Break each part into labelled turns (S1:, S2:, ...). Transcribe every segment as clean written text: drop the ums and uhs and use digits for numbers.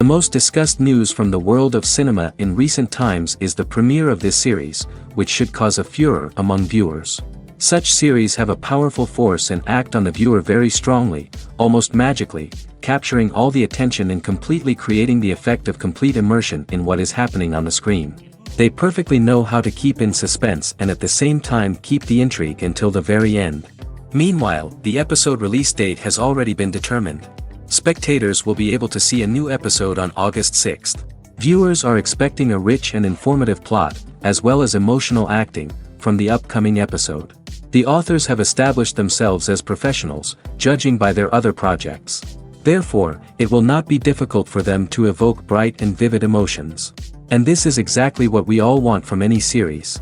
S1: most discussed news from the world of cinema in recent times is the premiere of this series, which should cause a furor among viewers. Such series have a powerful force and act on the viewer very strongly, almost magically, capturing all the attention and completely creating the effect of complete immersion in what is happening on the screen. They perfectly know how to keep in suspense and at the same time keep the intrigue until the very end. Meanwhile, the episode release date has already been determined. Spectators will be able to see a new episode on August 6th. Viewers are expecting a rich and informative plot, as well as emotional acting, from the upcoming episode. The authors have established themselves as professionals, judging by their other projects. Therefore, it will not be difficult for them to evoke bright and vivid emotions. And this is exactly what we all want from any series.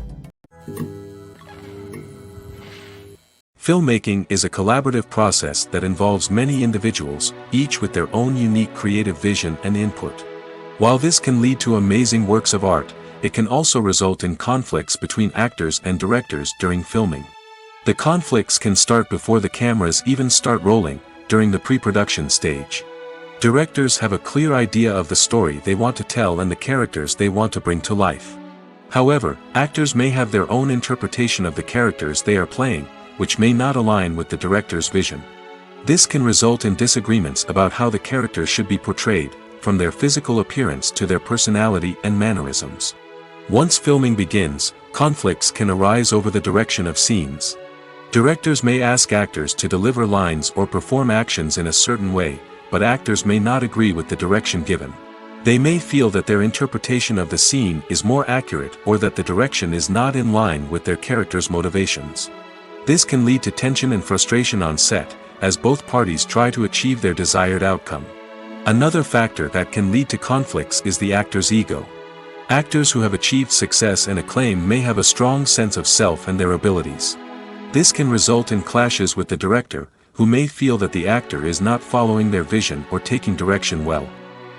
S2: Filmmaking is a collaborative process that involves many individuals, each with their own unique creative vision and input. While this can lead to amazing works of art, it can also result in conflicts between actors and directors during filming. The conflicts can start before the cameras even start rolling, during the pre-production stage. Directors have a clear idea of the story they want to tell and the characters they want to bring to life. However, actors may have their own interpretation of the characters they are playing, which may not align with the director's vision. This can result in disagreements about how the characters should be portrayed, from their physical appearance to their personality and mannerisms. Once filming begins, conflicts can arise over the direction of scenes. Directors may ask actors to deliver lines or perform actions in a certain way, but actors may not agree with the direction given. They may feel that their interpretation of the scene is more accurate or that the direction is not in line with their character's motivations. This can lead to tension and frustration on set, as both parties try to achieve their desired outcome. Another factor that can lead to conflicts is the actor's ego. Actors who have achieved success and acclaim may have a strong sense of self and their abilities. This can result in clashes with the director, who may feel that the actor is not following their vision or taking direction well.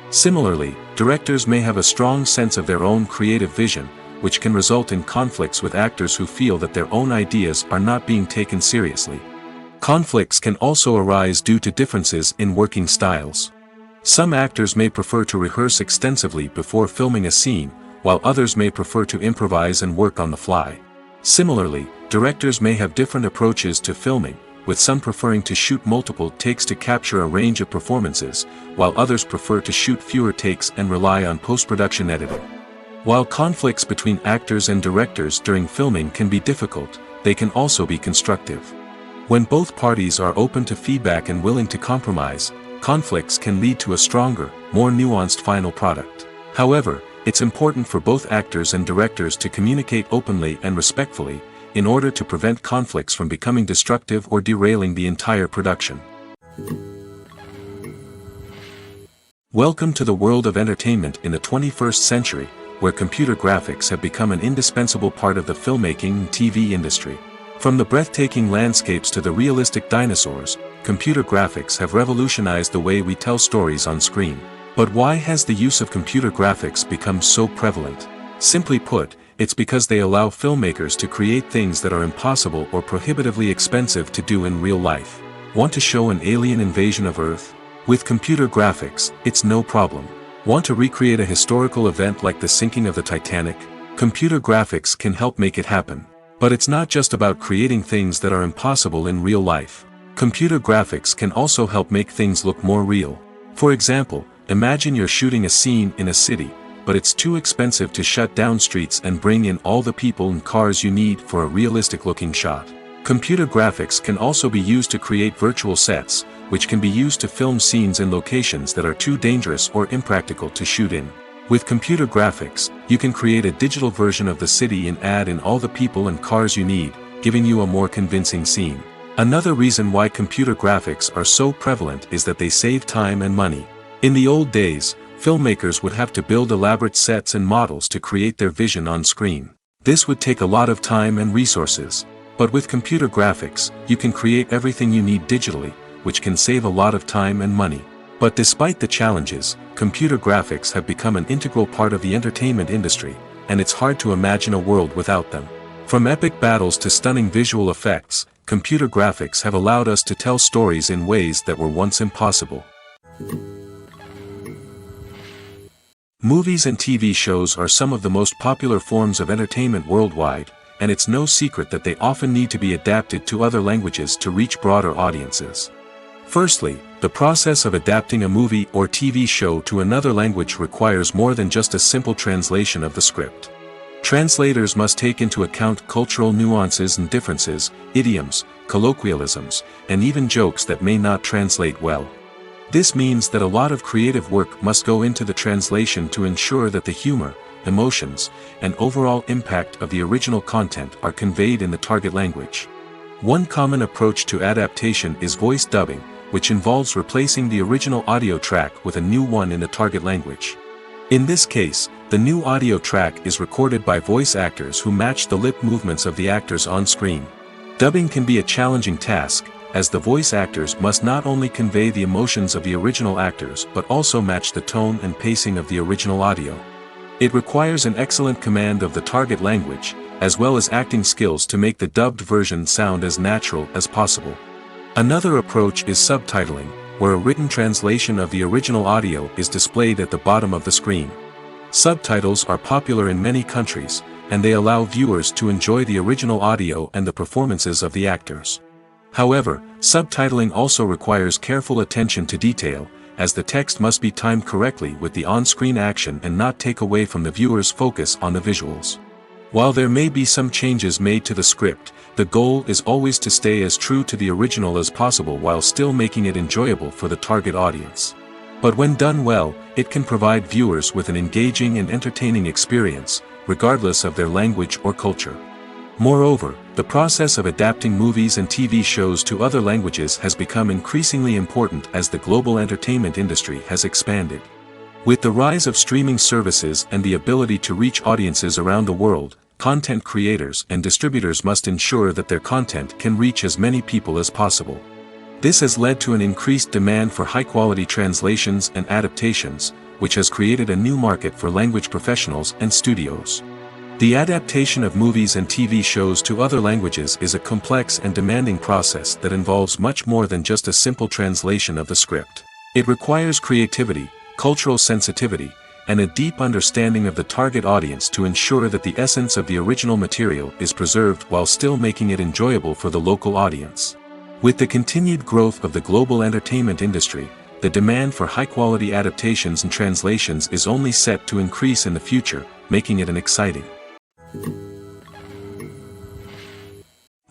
S2: Similarly, directors may have a strong sense of their own creative vision, which can result in conflicts with actors who feel that their own ideas are not being taken seriously. Conflicts can also arise due to differences in working styles. Some actors may prefer to rehearse extensively before filming a scene, while others may prefer to improvise and work on the fly. Similarly, directors may have different approaches to filming, with some preferring to shoot multiple takes to capture a range of performances, while others prefer to shoot fewer takes and rely on post-production editing. While conflicts between actors and directors during filming can be difficult, they can also be constructive. When both parties are open to feedback and willing to compromise, conflicts can lead to a stronger, more nuanced final product. However, it's important for both actors and directors to communicate openly and respectfully, in order to prevent conflicts from becoming destructive or derailing the entire production. Welcome to the world of entertainment in the 21st century, where computer graphics have become an indispensable part of the filmmaking and TV industry. From the breathtaking landscapes to the realistic dinosaurs, computer graphics have revolutionized the way we tell stories on screen. But why has the use of computer graphics become so prevalent? Simply put, it's because they allow filmmakers to create things that are impossible or prohibitively expensive to do in real life. Want to show an alien invasion of Earth? With computer graphics, it's no problem. Want to recreate a historical event like the sinking of the Titanic? Computer graphics can help make it happen. But it's not just about creating things that are impossible in real life. Computer graphics can also help make things look more real. For example, imagine you're shooting a scene in a city, but it's too expensive to shut down streets and bring in all the people and cars you need for a realistic-looking shot. Computer graphics can also be used to create virtual sets, which can be used to film scenes in locations that are too dangerous or impractical to shoot in. With computer graphics, you can create a digital version of the city and add in all the people and cars you need, giving you a more convincing scene. Another reason why computer graphics are so prevalent is that they save time and money. In the old days, filmmakers would have to build elaborate sets and models to create their vision on screen. This would take a lot of time and resources. But with computer graphics, you can create everything you need digitally, which can save a lot of time and money. But despite the challenges, computer graphics have become an integral part of the entertainment industry, and it's hard to imagine a world without them. From epic battles to stunning visual effects, computer graphics have allowed us to tell stories in ways that were once impossible. Movies and TV shows are some of the most popular forms of entertainment worldwide, and it's no secret that they often need to be adapted to other languages to reach broader audiences. Firstly, the process of adapting a movie or TV show to another language requires more than just a simple translation of the script. Translators must take into account cultural nuances and differences, idioms, colloquialisms, and even jokes that may not translate well. This means that a lot of creative work must go into the translation to ensure that the humor, emotions, and overall impact of the original content are conveyed in the target language. One common approach to adaptation is voice dubbing, which involves replacing the original audio track with a new one in the target language. In this case, the new audio track is recorded by voice actors who match the lip movements of the actors on screen. Dubbing can be a challenging task, as the voice actors must not only convey the emotions of the original actors but also match the tone and pacing of the original audio. It requires an excellent command of the target language, as well as acting skills to make the dubbed version sound as natural as possible. Another approach is subtitling, where a written translation of the original audio is displayed at the bottom of the screen. Subtitles are popular in many countries, and they allow viewers to enjoy the original audio and the performances of the actors. However, subtitling also requires careful attention to detail, as the text must be timed correctly with the on-screen action and not take away from the viewer's focus on the visuals. While there may be some changes made to the script, the goal is always to stay as true to the original as possible while still making it enjoyable for the target audience. But when done well, it can provide viewers with an engaging and entertaining experience, regardless of their language or culture. Moreover, the process of adapting movies and TV shows to other languages has become increasingly important as the global entertainment industry has expanded. With the rise of streaming services and the ability to reach audiences around the world, content creators and distributors must ensure that their content can reach as many people as possible. This has led to an increased demand for high-quality translations and adaptations, which has created a new market for language professionals and studios. The adaptation of movies and TV shows to other languages is a complex and demanding process that involves much more than just a simple translation of the script. It requires creativity, cultural sensitivity, and a deep understanding of the target audience to ensure that the essence of the original material is preserved while still making it enjoyable for the local audience. With the continued growth of the global entertainment industry, the demand for high-quality adaptations and translations is only set to increase in the future, making it an exciting.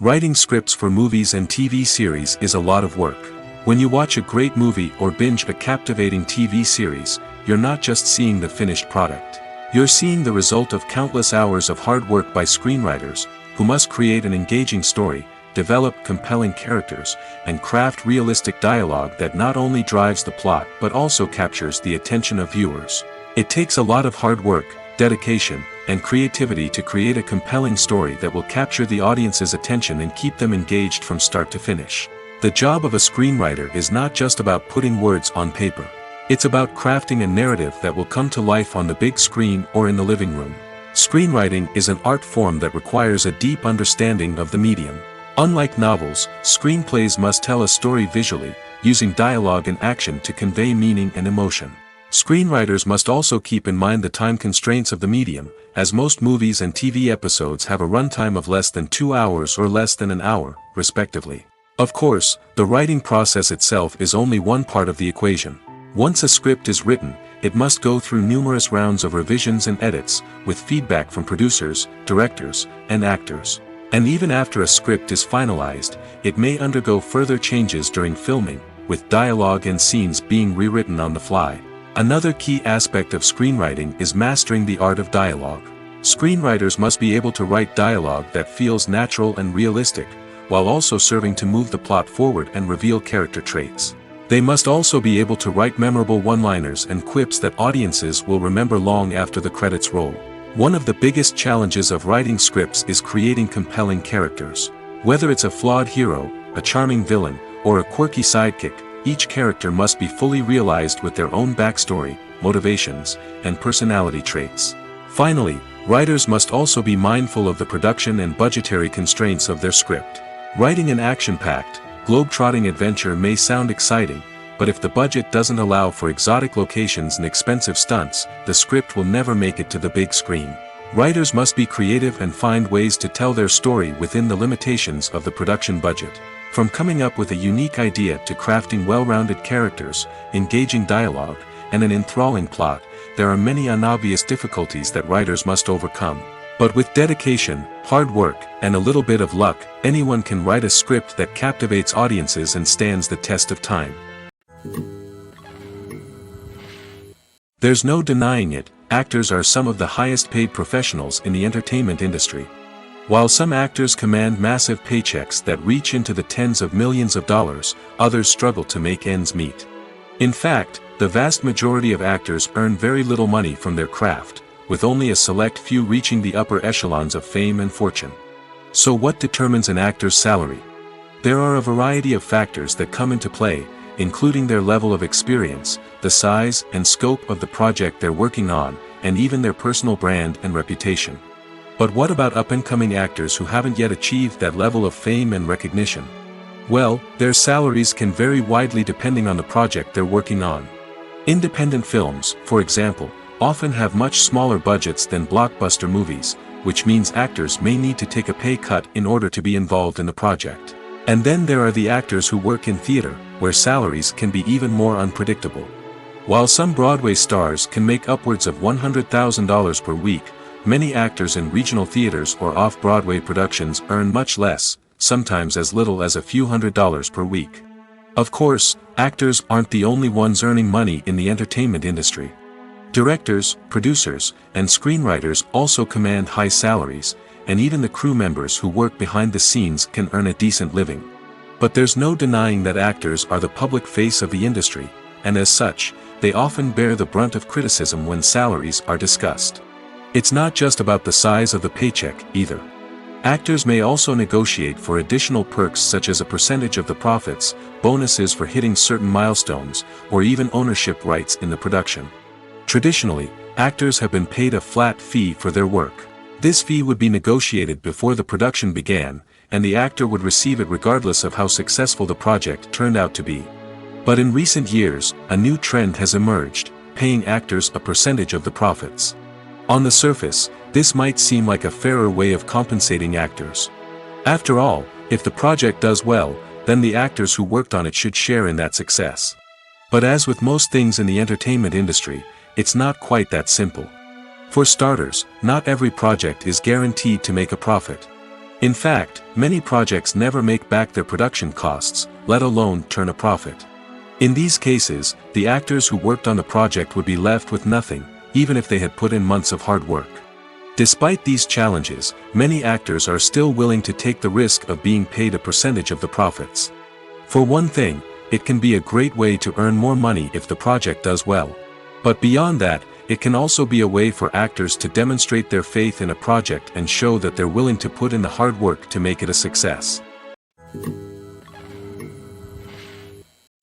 S2: Writing scripts for movies and TV series is a lot of work. When you watch a great movie or binge a captivating TV series, you're not just seeing the finished product. You're seeing the result of countless hours of hard work by screenwriters, who must create an engaging story, develop compelling characters, and craft realistic dialogue that not only drives the plot but also captures the attention of viewers. It takes a lot of hard work, dedication, and creativity to create a compelling story that will capture the audience's attention and keep them engaged from start to finish. The job of a screenwriter is not just about putting words on paper. It's about crafting a narrative that will come to life on the big screen or in the living room. Screenwriting is an art form that requires a deep understanding of the medium. Unlike novels, screenplays must tell a story visually, using dialogue and action to convey meaning and emotion. Screenwriters must also keep in mind the time constraints of the medium, as most movies and TV episodes have a runtime of less than 2 hours or less than an hour, respectively. Of course, the writing process itself is only one part of the equation. Once a script is written, it must go through numerous rounds of revisions and edits, with feedback from producers, directors, and actors. And even after a script is finalized, it may undergo further changes during filming, with dialogue and scenes being rewritten on the fly. Another key aspect of screenwriting is mastering the art of dialogue. Screenwriters must be able to write dialogue that feels natural and realistic, while also serving to move the plot forward and reveal character traits. They must also be able to write memorable one-liners and quips that audiences will remember long after the credits roll. One of the biggest challenges of writing scripts is creating compelling characters. Whether it's a flawed hero, a charming villain, or a quirky sidekick, each character must be fully realized with their own backstory, motivations, and personality traits. Finally, writers must also be mindful of the production and budgetary constraints of their script. Writing an action-packed, globe-trotting adventure may sound exciting, but if the budget doesn't allow for exotic locations and expensive stunts, the script will never make it to the big screen. Writers must be creative and find ways to tell their story within the limitations of the production budget. From coming up with a unique idea to crafting well-rounded characters, engaging dialogue, and an enthralling plot, there are many unobvious difficulties that writers must overcome. But with dedication, hard work, and a little bit of luck, anyone can write a script that captivates audiences and stands the test of time. There's no denying it, actors are some of the highest paid professionals in the entertainment industry. While some actors command massive paychecks that reach into the tens of millions of dollars, others struggle to make ends meet. In fact, the vast majority of actors earn very little money from their craft, with only a select few reaching the upper echelons of fame and fortune. So what determines an actor's salary? There are a variety of factors that come into play, including their level of experience, the size and scope of the project they're working on, and even their personal brand and reputation. But what about up-and-coming actors who haven't yet achieved that level of fame and recognition? Well, their salaries can vary widely depending on the project they're working on. Independent films, for example, often have much smaller budgets than blockbuster movies, which means actors may need to take a pay cut in order to be involved in the project. And then there are the actors who work in theater, where salaries can be even more unpredictable. While some Broadway stars can make upwards of $100,000 per week, many actors in regional theaters or off-Broadway productions earn much less, sometimes as little as a few $100s per week. Of course, actors aren't the only ones earning money in the entertainment industry. Directors, producers, and screenwriters also command high salaries, and even the crew members who work behind the scenes can earn a decent living. But there's no denying that actors are the public face of the industry, and as such, they often bear the brunt of criticism when salaries are discussed. It's not just about the size of the paycheck, either. Actors may also negotiate for additional perks such as a percentage of the profits, bonuses for hitting certain milestones, or even ownership rights in the production. Traditionally, actors have been paid a flat fee for their work. This fee would be negotiated before the production began, and the actor would receive it regardless of how successful the project turned out to be. But in recent years, a new trend has emerged, paying actors a percentage of the profits. On the surface, this might seem like a fairer way of compensating actors. After all, if the project does well, then the actors who worked on it should share in that success. But as with most things in the entertainment industry, it's not quite that simple. For starters, not every project is guaranteed to make a profit. In fact, many projects never make back their production costs, let alone turn a profit. In these cases, the actors who worked on the project would be left with nothing, even if they had put in months of hard work. Despite these challenges, many actors are still willing to take the risk of being paid a percentage of the profits. For one thing, it can be a great way to earn more money if the project does well. But beyond that, it can also be a way for actors to demonstrate their faith in a project and show that they're willing to put in the hard work to make it a success.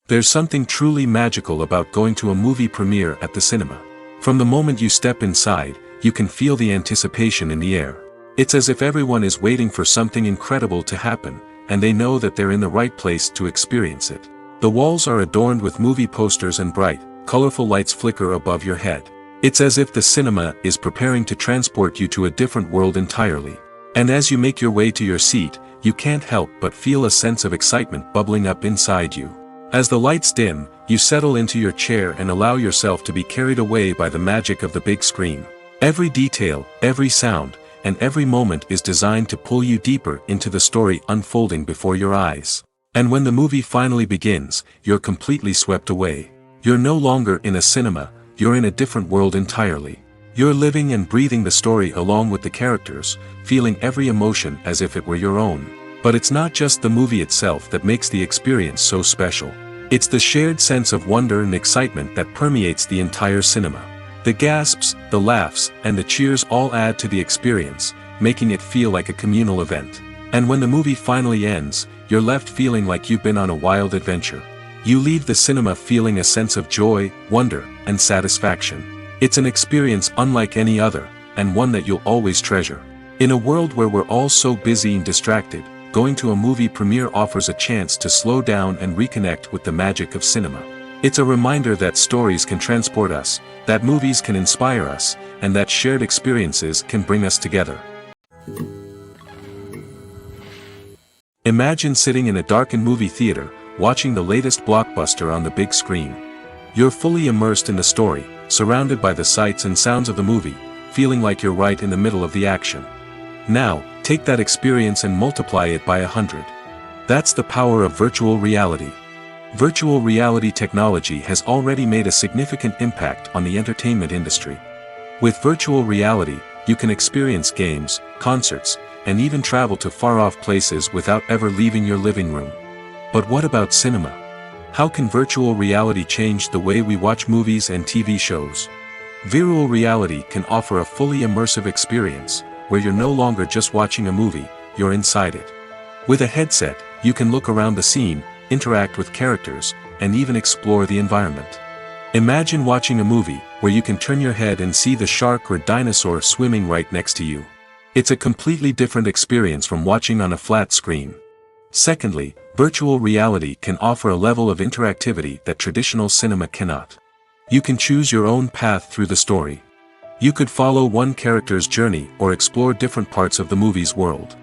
S2: There's something truly magical about going to a movie premiere at the cinema. From the moment you step inside, you can feel the anticipation in the air. It's as if everyone is waiting for something incredible to happen, and they know that they're in the right place to experience it. The walls are adorned with movie posters and bright, colorful lights flicker above your head. It's as if the cinema is preparing to transport you to a different world entirely. And as you make your way to your seat, you can't help but feel a sense of excitement bubbling up inside you. As the lights dim, you settle into your chair and allow yourself to be carried away by the magic of the big screen. Every detail, every sound, and every moment is designed to pull you deeper into the story unfolding before your eyes. And when the movie finally begins, you're completely swept away. You're no longer in a cinema, you're in a different world entirely. You're living and breathing the story along with the characters, feeling every emotion as if it were your own. But it's not just the movie itself that makes the experience so special. It's the shared sense of wonder and excitement that permeates the entire cinema. The gasps, the laughs, and the cheers all add to the experience, making it feel like a communal event. And when the movie finally ends, you're left feeling like you've been on a wild adventure. You leave the cinema feeling a sense of joy, wonder, and satisfaction. It's an experience unlike any other, and one that you'll always treasure. In a world where we're all so busy and distracted, going to a movie premiere offers a chance to slow down and reconnect with the magic of cinema. It's a reminder that stories can transport us, that movies can inspire us, and that shared experiences can bring us together. Imagine sitting in a darkened movie theater, watching the latest blockbuster on the big screen. You're fully immersed in the story, surrounded by the sights and sounds of the movie, feeling like you're right in the middle of the action. Now, take that experience and multiply it by 100. That's the power of virtual reality. Virtual reality technology has already made a significant impact on the entertainment industry. With virtual reality, you can experience games, concerts, and even travel to far-off places without ever leaving your living room. But what about cinema? How can virtual reality change the way we watch movies and TV shows? Virtual reality can offer a fully immersive experience, where you're no longer just watching a movie, you're inside it. With a headset, you can look around the scene, interact with characters, and even explore the environment. Imagine watching a movie where you can turn your head and see the shark or dinosaur swimming right next to you. It's a completely different experience from watching on a flat screen. Secondly, virtual reality can offer a level of interactivity that traditional cinema cannot. You can choose your own path through the story. You could follow one character's journey or explore different parts of the movie's world.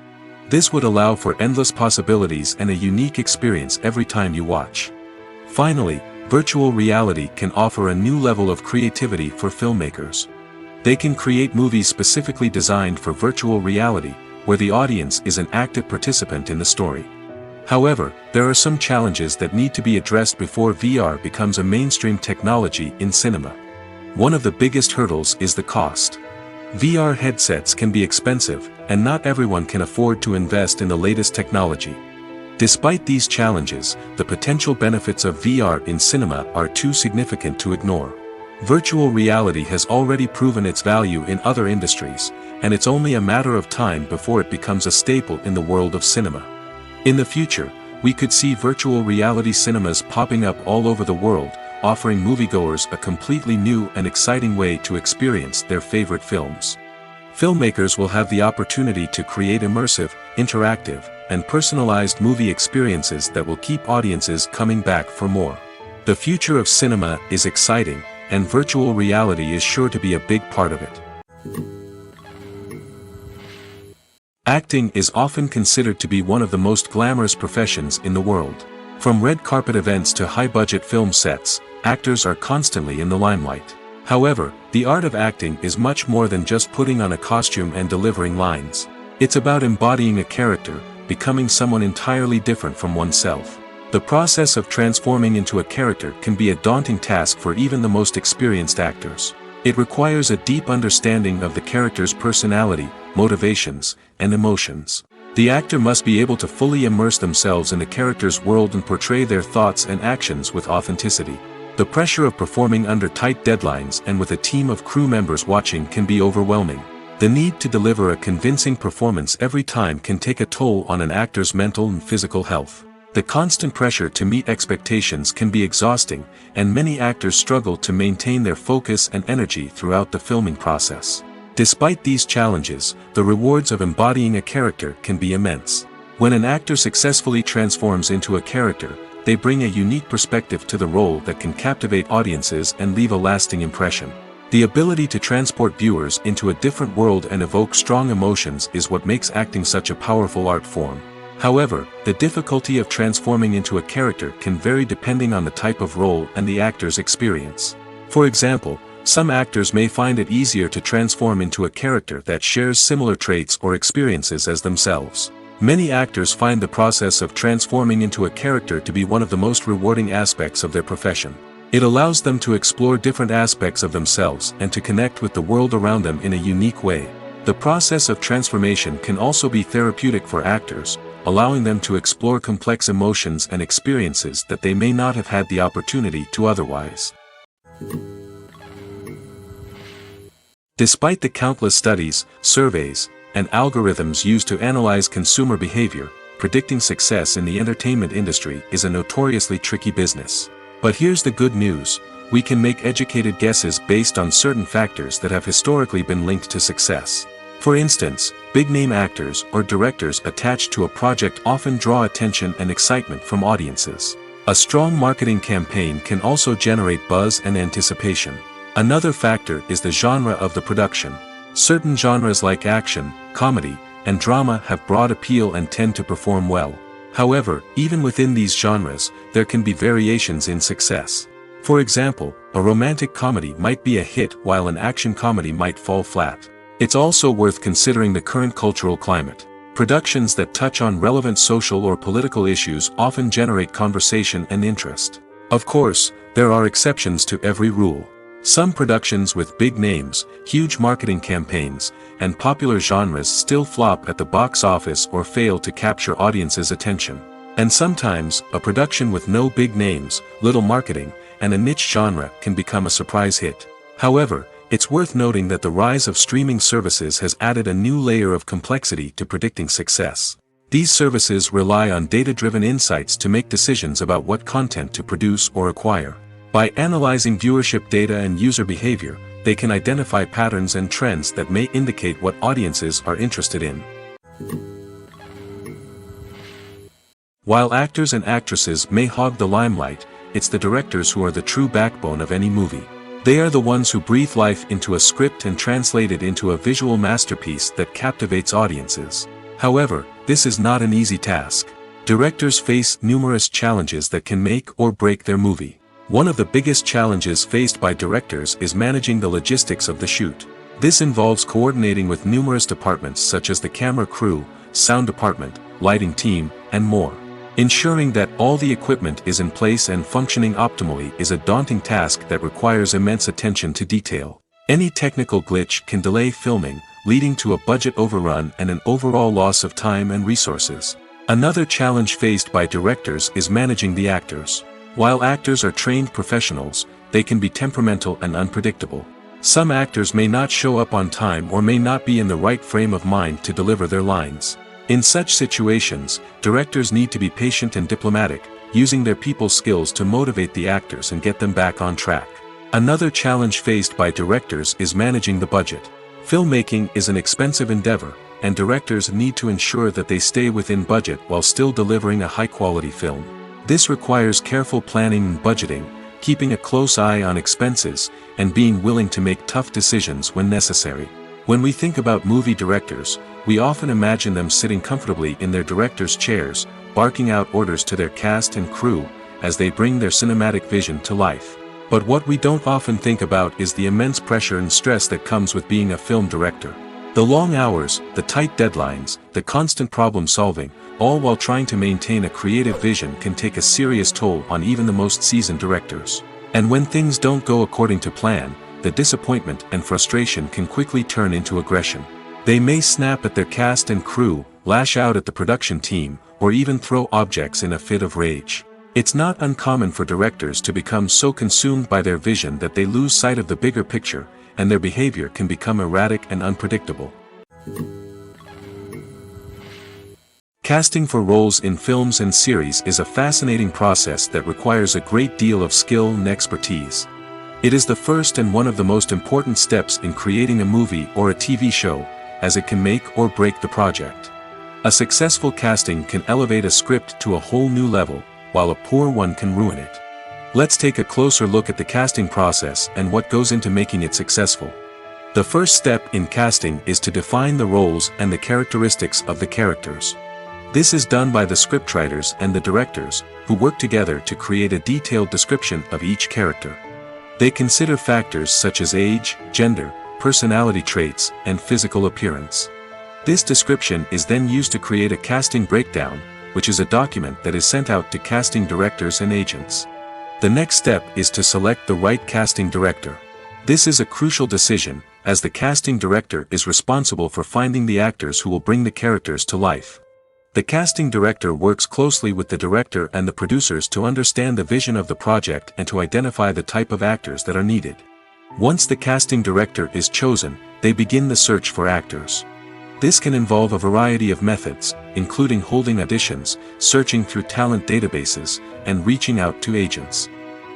S2: This would allow for endless possibilities and a unique experience every time you watch. Finally, virtual reality can offer a new level of creativity for filmmakers. They can create movies specifically designed for virtual reality, where the audience is an active participant in the story. However, there are some challenges that need to be addressed before VR becomes a mainstream technology in cinema. One of the biggest hurdles is the cost. VR headsets can be expensive, and not everyone can afford to invest in the latest technology. Despite these challenges, the potential benefits of VR in cinema are too significant to ignore. Virtual reality has already proven its value in other industries, and it's only a matter of time before it becomes a staple in the world of cinema. In the future, we could see virtual reality cinemas popping up all over the world, offering moviegoers a completely new and exciting way to experience their favorite films. Filmmakers will have the opportunity to create immersive, interactive, and personalized movie experiences that will keep audiences coming back for more. The future of cinema is exciting, and virtual reality is sure to be a big part of it. Acting is often considered to be one of the most glamorous professions in the world. From red carpet events to high-budget film sets, actors are constantly in the limelight. However, the art of acting is much more than just putting on a costume and delivering lines. It's about embodying a character, becoming someone entirely different from oneself. The process of transforming into a character can be a daunting task for even the most experienced actors. It requires a deep understanding of the character's personality, motivations, and emotions. The actor must be able to fully immerse themselves in the character's world and portray their thoughts and actions with authenticity. The pressure of performing under tight deadlines and with a team of crew members watching can be overwhelming. The need to deliver a convincing performance every time can take a toll on an actor's mental and physical health. The constant pressure to meet expectations can be exhausting, and many actors struggle to maintain their focus and energy throughout the filming process. Despite these challenges, the rewards of embodying a character can be immense. When an actor successfully transforms into a character, they bring a unique perspective to the role that can captivate audiences and leave a lasting impression. The ability to transport viewers into a different world and evoke strong emotions is what makes acting such a powerful art form. However, the difficulty of transforming into a character can vary depending on the type of role and the actor's experience. For example, some actors may find it easier to transform into a character that shares similar traits or experiences as themselves. Many actors find the process of transforming into a character to be one of the most rewarding aspects of their profession. It allows them to explore different aspects of themselves and to connect with the world around them in a unique way. The process of transformation can also be therapeutic for actors, allowing them to explore complex emotions and experiences that they may not have had the opportunity to otherwise. Despite the countless studies, surveys, and algorithms used to analyze consumer behavior, predicting success in the entertainment industry is a notoriously tricky business. But here's the good news: we can make educated guesses based on certain factors that have historically been linked to success. For instance, big-name actors or directors attached to a project often draw attention and excitement from audiences. A strong marketing campaign can also generate buzz and anticipation. Another factor is the genre of the production. Certain genres like action, comedy, and drama have broad appeal and tend to perform well. However, even within these genres, there can be variations in success. For example, a romantic comedy might be a hit while an action comedy might fall flat. It's also worth considering the current cultural climate. Productions that touch on relevant social or political issues often generate conversation and interest. Of course, there are exceptions to every rule. Some productions with big names, huge marketing campaigns, and popular genres still flop at the box office or fail to capture audiences' attention. And sometimes, a production with no big names, little marketing, and a niche genre can become a surprise hit. However, it's worth noting that the rise of streaming services has added a new layer of complexity to predicting success. These services rely on data-driven insights to make decisions about what content to produce or acquire. By analyzing viewership data and user behavior, they can identify patterns and trends that may indicate what audiences are interested in. While actors and actresses may hog the limelight, it's the directors who are the true backbone of any movie. They are the ones who breathe life into a script and translate it into a visual masterpiece that captivates audiences. However, this is not an easy task. Directors face numerous challenges that can make or break their movie. One of the biggest challenges faced by directors is managing the logistics of the shoot. This involves coordinating with numerous departments such as the camera crew, sound department, lighting team, and more. Ensuring that all the equipment is in place and functioning optimally is a daunting task that requires immense attention to detail. Any technical glitch can delay filming, leading to a budget overrun and an overall loss of time and resources. Another challenge faced by directors is managing the actors. While actors are trained professionals, they can be temperamental and unpredictable. Some actors may not show up on time or may not be in the right frame of mind to deliver their lines. In such situations, directors need to be patient and diplomatic, using their people skills to motivate the actors and get them back on track. Another challenge faced by directors is managing the budget. Filmmaking is an expensive endeavor, and directors need to ensure that they stay within budget while still delivering a high-quality film. This requires careful planning and budgeting, keeping a close eye on expenses, and being willing to make tough decisions when necessary. When we think about movie directors, we often imagine them sitting comfortably in their director's chairs, barking out orders to their cast and crew, as they bring their cinematic vision to life. But what we don't often think about is the immense pressure and stress that comes with being a film director. The long hours, the tight deadlines, the constant problem-solving, all while trying to maintain a creative vision can take a serious toll on even the most seasoned directors. And when things don't go according to plan, the disappointment and frustration can quickly turn into aggression. They may snap at their cast and crew, lash out at the production team, or even throw objects in a fit of rage. It's not uncommon for directors to become so consumed by their vision that they lose sight of the bigger picture, and their behavior can become erratic and unpredictable. Casting for roles in films and series is a fascinating process that requires a great deal of skill and expertise. It is the first and one of the most important steps in creating a movie or a TV show, as it can make or break the project. A successful casting can elevate a script to a whole new level, while a poor one can ruin it. Let's take a closer look at the casting process and what goes into making it successful. The first step in casting is to define the roles and the characteristics of the characters. This is done by the scriptwriters and the directors, who work together to create a detailed description of each character. They consider factors such as age, gender, personality traits, and physical appearance. This description is then used to create a casting breakdown, which is a document that is sent out to casting directors and agents. The next step is to select the right casting director. This is a crucial decision, as the casting director is responsible for finding the actors who will bring the characters to life. The casting director works closely with the director and the producers to understand the vision of the project and to identify the type of actors that are needed. Once the casting director is chosen, they begin the search for actors. This can involve a variety of methods, including holding auditions, searching through talent databases, and reaching out to agents.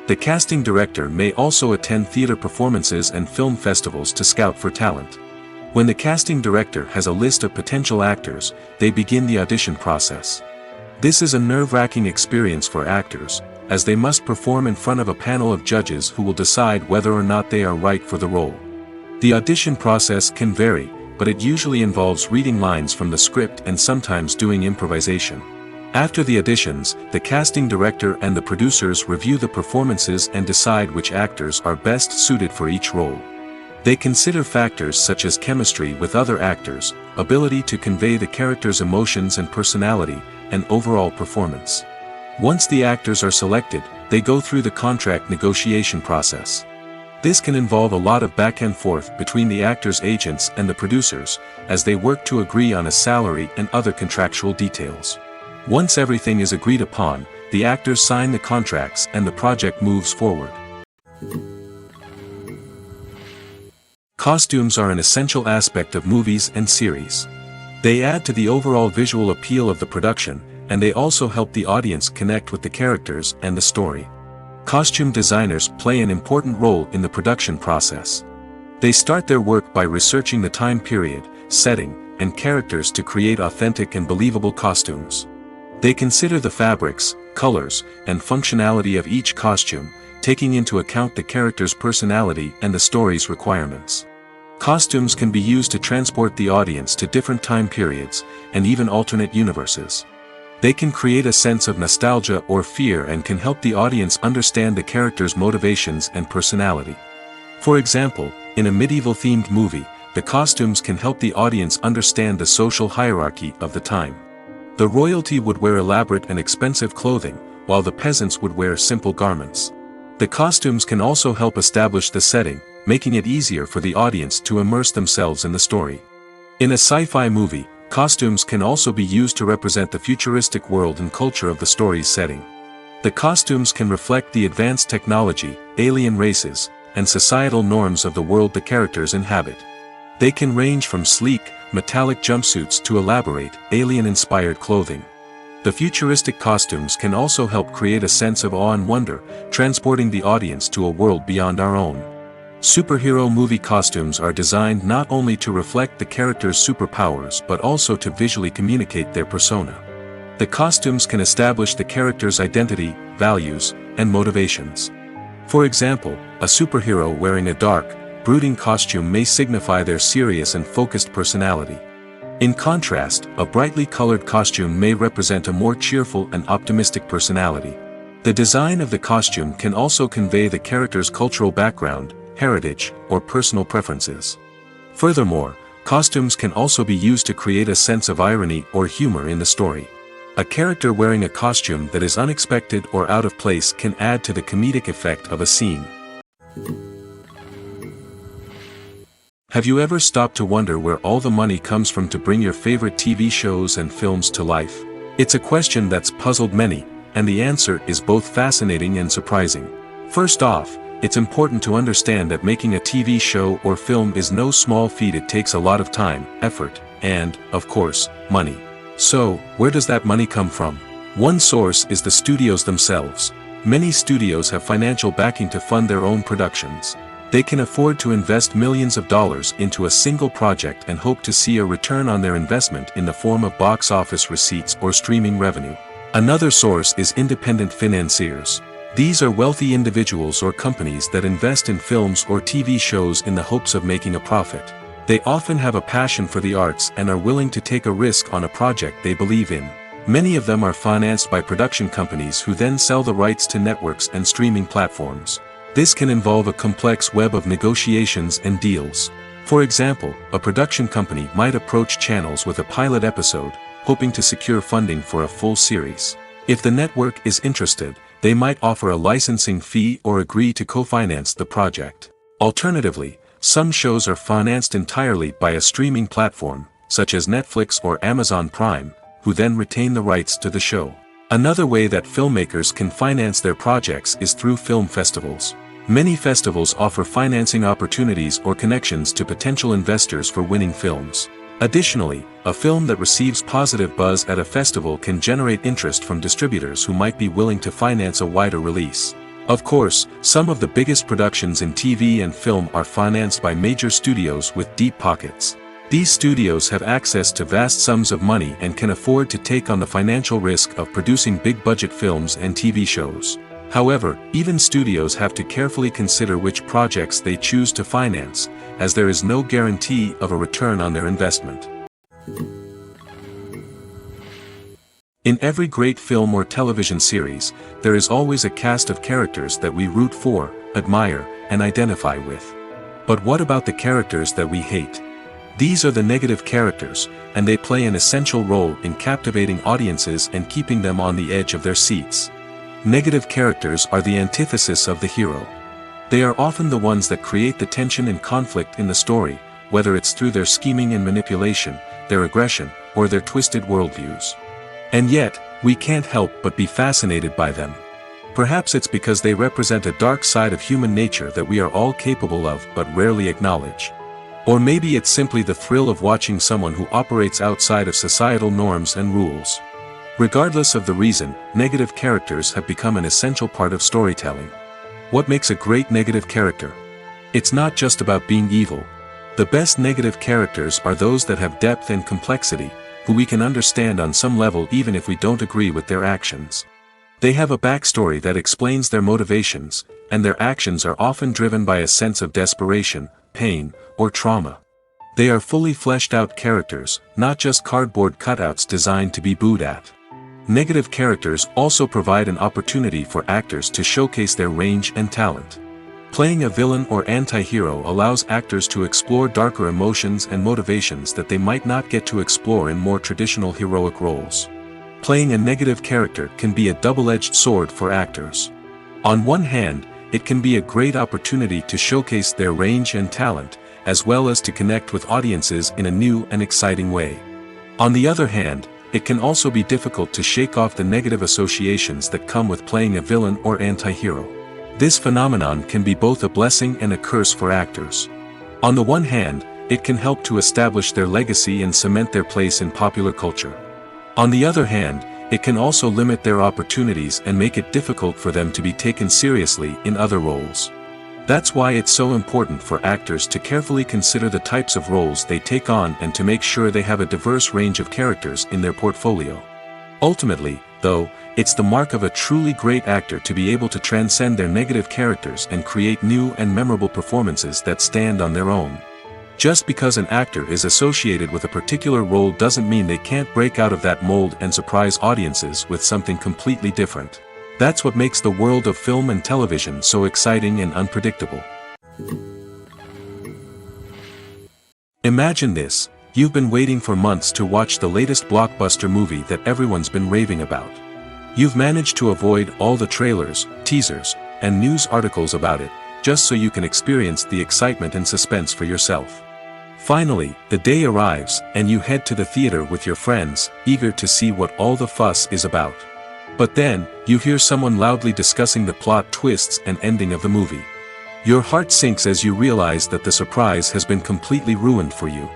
S2: The casting director may also attend theater performances and film festivals to scout for talent. When the casting director has a list of potential actors, they begin the audition process. This is a nerve-wracking experience for actors, as they must perform in front of a panel of judges who will decide whether or not they are right for the role. The audition process can vary, but it usually involves reading lines from the script and sometimes doing improvisation. After the auditions, the casting director and the producers review the performances and decide which actors are best suited for each role. They consider factors such as chemistry with other actors, ability to convey the character's emotions and personality, and overall performance. Once the actors are selected, they go through the contract negotiation process. This can involve a lot of back and forth between the actors' agents and the producers, as they work to agree on a salary and other contractual details. Once everything is agreed upon, the actors sign the contracts and the project moves forward. Costumes are an essential aspect of movies and series. They add to the overall visual appeal of the production, and they also help the audience connect with the characters and the story. Costume designers play an important role in the production process. They start their work by researching the time period, setting, and characters to create authentic and believable costumes. They consider the fabrics, colors, and functionality of each costume, taking into account the character's personality and the story's requirements. Costumes can be used to transport the audience to different time periods, and even alternate universes. They can create a sense of nostalgia or fear and can help the audience understand the character's motivations and personality. For example, in a medieval-themed movie, the costumes can help the audience understand the social hierarchy of the time. The royalty would wear elaborate and expensive clothing, while the peasants would wear simple garments. The costumes can also help establish the setting, making it easier for the audience to immerse themselves in the story. In a sci-fi movie, costumes can also be used to represent the futuristic world and culture of the story's setting. The costumes can reflect the advanced technology, alien races, and societal norms of the world the characters inhabit. They can range from sleek, metallic jumpsuits to elaborate, alien-inspired clothing. The futuristic costumes can also help create a sense of awe and wonder, transporting the audience to a world beyond our own. Superhero movie costumes are designed not only to reflect the character's superpowers but also to visually communicate their persona. The costumes can establish the character's identity, values, and motivations. For example, a superhero wearing a dark, brooding costume may signify their serious and focused personality. In contrast, a brightly colored costume may represent a more cheerful and optimistic personality. The design of the costume can also convey the character's cultural background, heritage, or personal preferences. Furthermore, costumes can also be used to create a sense of irony or humor in the story. A character wearing a costume that is unexpected or out of place can add to the comedic effect of a scene. Have you ever stopped to wonder where all the money comes from to bring your favorite TV shows and films to life? It's a question that's puzzled many, and the answer is both fascinating and surprising. First off, it's important to understand that making a TV show or film is no small feat. It takes a lot of time, effort, and, of course, money. So, where does that money come from? One source is the studios themselves. Many studios have financial backing to fund their own productions. They can afford to invest millions of dollars into a single project and hope to see a return on their investment in the form of box office receipts or streaming revenue. Another source is independent financiers. These are wealthy individuals or companies that invest in films or TV shows in the hopes of making a profit. They often have a passion for the arts and are willing to take a risk on a project they believe in. Many of them are financed by production companies who then sell the rights to networks and streaming platforms. This can involve a complex web of negotiations and deals. For example, a production company might approach channels with a pilot episode, hoping to secure funding for a full series. If the network is interested, they might offer a licensing fee or agree to co-finance the project. Alternatively, some shows are financed entirely by a streaming platform, such as Netflix or Amazon Prime, who then retain the rights to the show. Another way that filmmakers can finance their projects is through film festivals. Many festivals offer financing opportunities or connections to potential investors for winning films. Additionally, a film that receives positive buzz at a festival can generate interest from distributors who might be willing to finance a wider release. Of course, some of the biggest productions in TV and film are financed by major studios with deep pockets. These studios have access to vast sums of money and can afford to take on the financial risk of producing big-budget films and TV shows. However, even studios have to carefully consider which projects they choose to finance, as there is no guarantee of a return on their investment. In every great film or television series, there is always a cast of characters that we root for, admire, and identify with. But what about the characters that we hate? These are the negative characters, and they play an essential role in captivating audiences and keeping them on the edge of their seats. Negative characters are the antithesis of the hero. They are often the ones that create the tension and conflict in the story, whether it's through their scheming and manipulation, their aggression, or their twisted worldviews. And yet, we can't help but be fascinated by them. Perhaps it's because they represent a dark side of human nature that we are all capable of but rarely acknowledge. Or maybe it's simply the thrill of watching someone who operates outside of societal norms and rules. Regardless of the reason, negative characters have become an essential part of storytelling. What makes a great negative character? It's not just about being evil. The best negative characters are those that have depth and complexity, who we can understand on some level even if we don't agree with their actions. They have a backstory that explains their motivations, and their actions are often driven by a sense of desperation, pain, or trauma. They are fully fleshed out characters, not just cardboard cutouts designed to be booed at. Negative characters also provide an opportunity for actors to showcase their range and talent. Playing a villain or anti-hero allows actors to explore darker emotions and motivations that they might not get to explore in more traditional heroic roles. Playing a negative character can be a double-edged sword for actors. On one hand, it can be a great opportunity to showcase their range and talent, as well as to connect with audiences in a new and exciting way. On the other hand, it can also be difficult to shake off the negative associations that come with playing a villain or anti-hero. This phenomenon can be both a blessing and a curse for actors. On the one hand, it can help to establish their legacy and cement their place in popular culture. On the other hand, it can also limit their opportunities and make it difficult for them to be taken seriously in other roles. That's why it's so important for actors to carefully consider the types of roles they take on and to make sure they have a diverse range of characters in their portfolio. Ultimately, though, it's the mark of a truly great actor to be able to transcend their negative characters and create new and memorable performances that stand on their own. Just because an actor is associated with a particular role doesn't mean they can't break out of that mold and surprise audiences with something completely different. That's what makes the world of film and television so exciting and unpredictable. Imagine this: you've been waiting for months to watch the latest blockbuster movie that everyone's been raving about. You've managed to avoid all the trailers, teasers, and news articles about it, just so you can experience the excitement and suspense for yourself. Finally, the day arrives, and you head to the theater with your friends, eager to see what all the fuss is about. But then, you hear someone loudly discussing the plot twists and ending of the movie. Your heart sinks as you realize that the surprise has been completely ruined for you.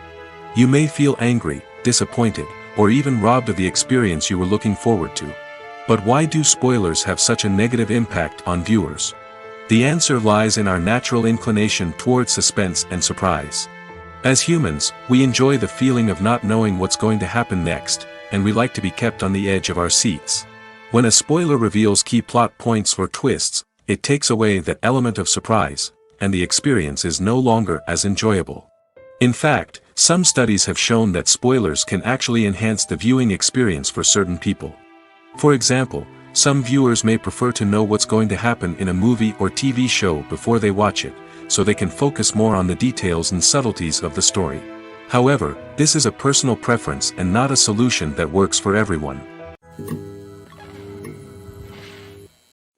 S2: You may feel angry, disappointed, or even robbed of the experience you were looking forward to. But why do spoilers have such a negative impact on viewers? The answer lies in our natural inclination towards suspense and surprise. As humans, we enjoy the feeling of not knowing what's going to happen next, and we like to be kept on the edge of our seats. When a spoiler reveals key plot points or twists, it takes away that element of surprise, and the experience is no longer as enjoyable. In fact, some studies have shown that spoilers can actually enhance the viewing experience for certain people. For example, some viewers may prefer to know what's going to happen in a movie or TV show before they watch it, so they can focus more on the details and subtleties of the story. However, this is a personal preference and not a solution that works for everyone.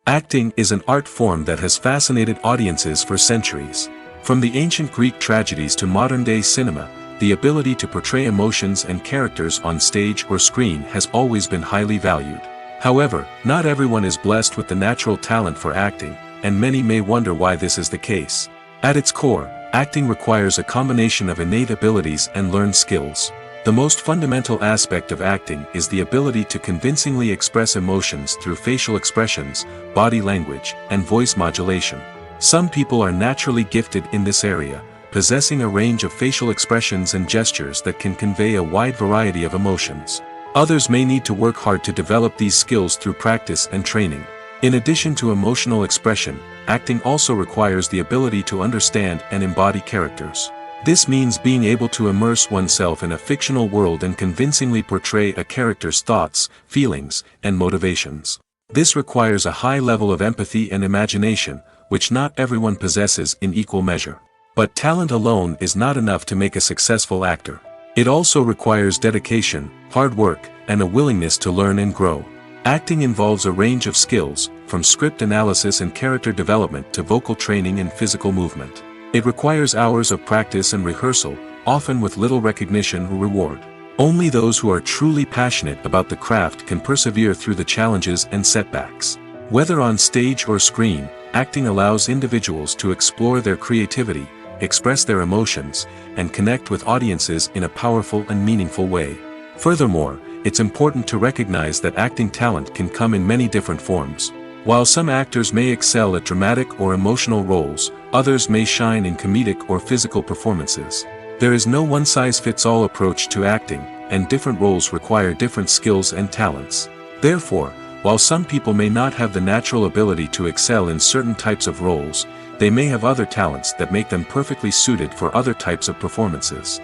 S2: Acting is an art form that has fascinated audiences for centuries. From the ancient Greek tragedies to modern-day cinema, the ability to portray emotions and characters on stage or screen has always been highly valued. However, not everyone is blessed with the natural talent for acting, and many may wonder why this is the case. At its core, acting requires a combination of innate abilities and learned skills. The most fundamental aspect of acting is the ability to convincingly express emotions through facial expressions, body language, and voice modulation. Some people are naturally gifted in this area, possessing a range of facial expressions and gestures that can convey a wide variety of emotions. Others may need to work hard to develop these skills through practice and training. In addition to emotional expression, acting also requires the ability to understand and embody characters. This means being able to immerse oneself in a fictional world and convincingly portray a character's thoughts, feelings, and motivations. This requires a high level of empathy and imagination, which not everyone possesses in equal measure. But talent alone is not enough to make a successful actor. It also requires dedication, hard work, and a willingness to learn and grow. Acting involves a range of skills, from script analysis and character development to vocal training and physical movement. It requires hours of practice and rehearsal, often with little recognition or reward. Only those who are truly passionate about the craft can persevere through the challenges and setbacks. Whether on stage or screen, acting allows individuals to explore their creativity, express their emotions, and connect with audiences in a powerful and meaningful way. Furthermore, it's important to recognize that acting talent can come in many different forms. While some actors may excel at dramatic or emotional roles, others may shine in comedic or physical performances. There is no one-size-fits-all approach to acting, and different roles require different skills and talents. Therefore, while some people may not have the natural ability to excel in certain types of roles, they may have other talents that make them perfectly suited for other types of performances.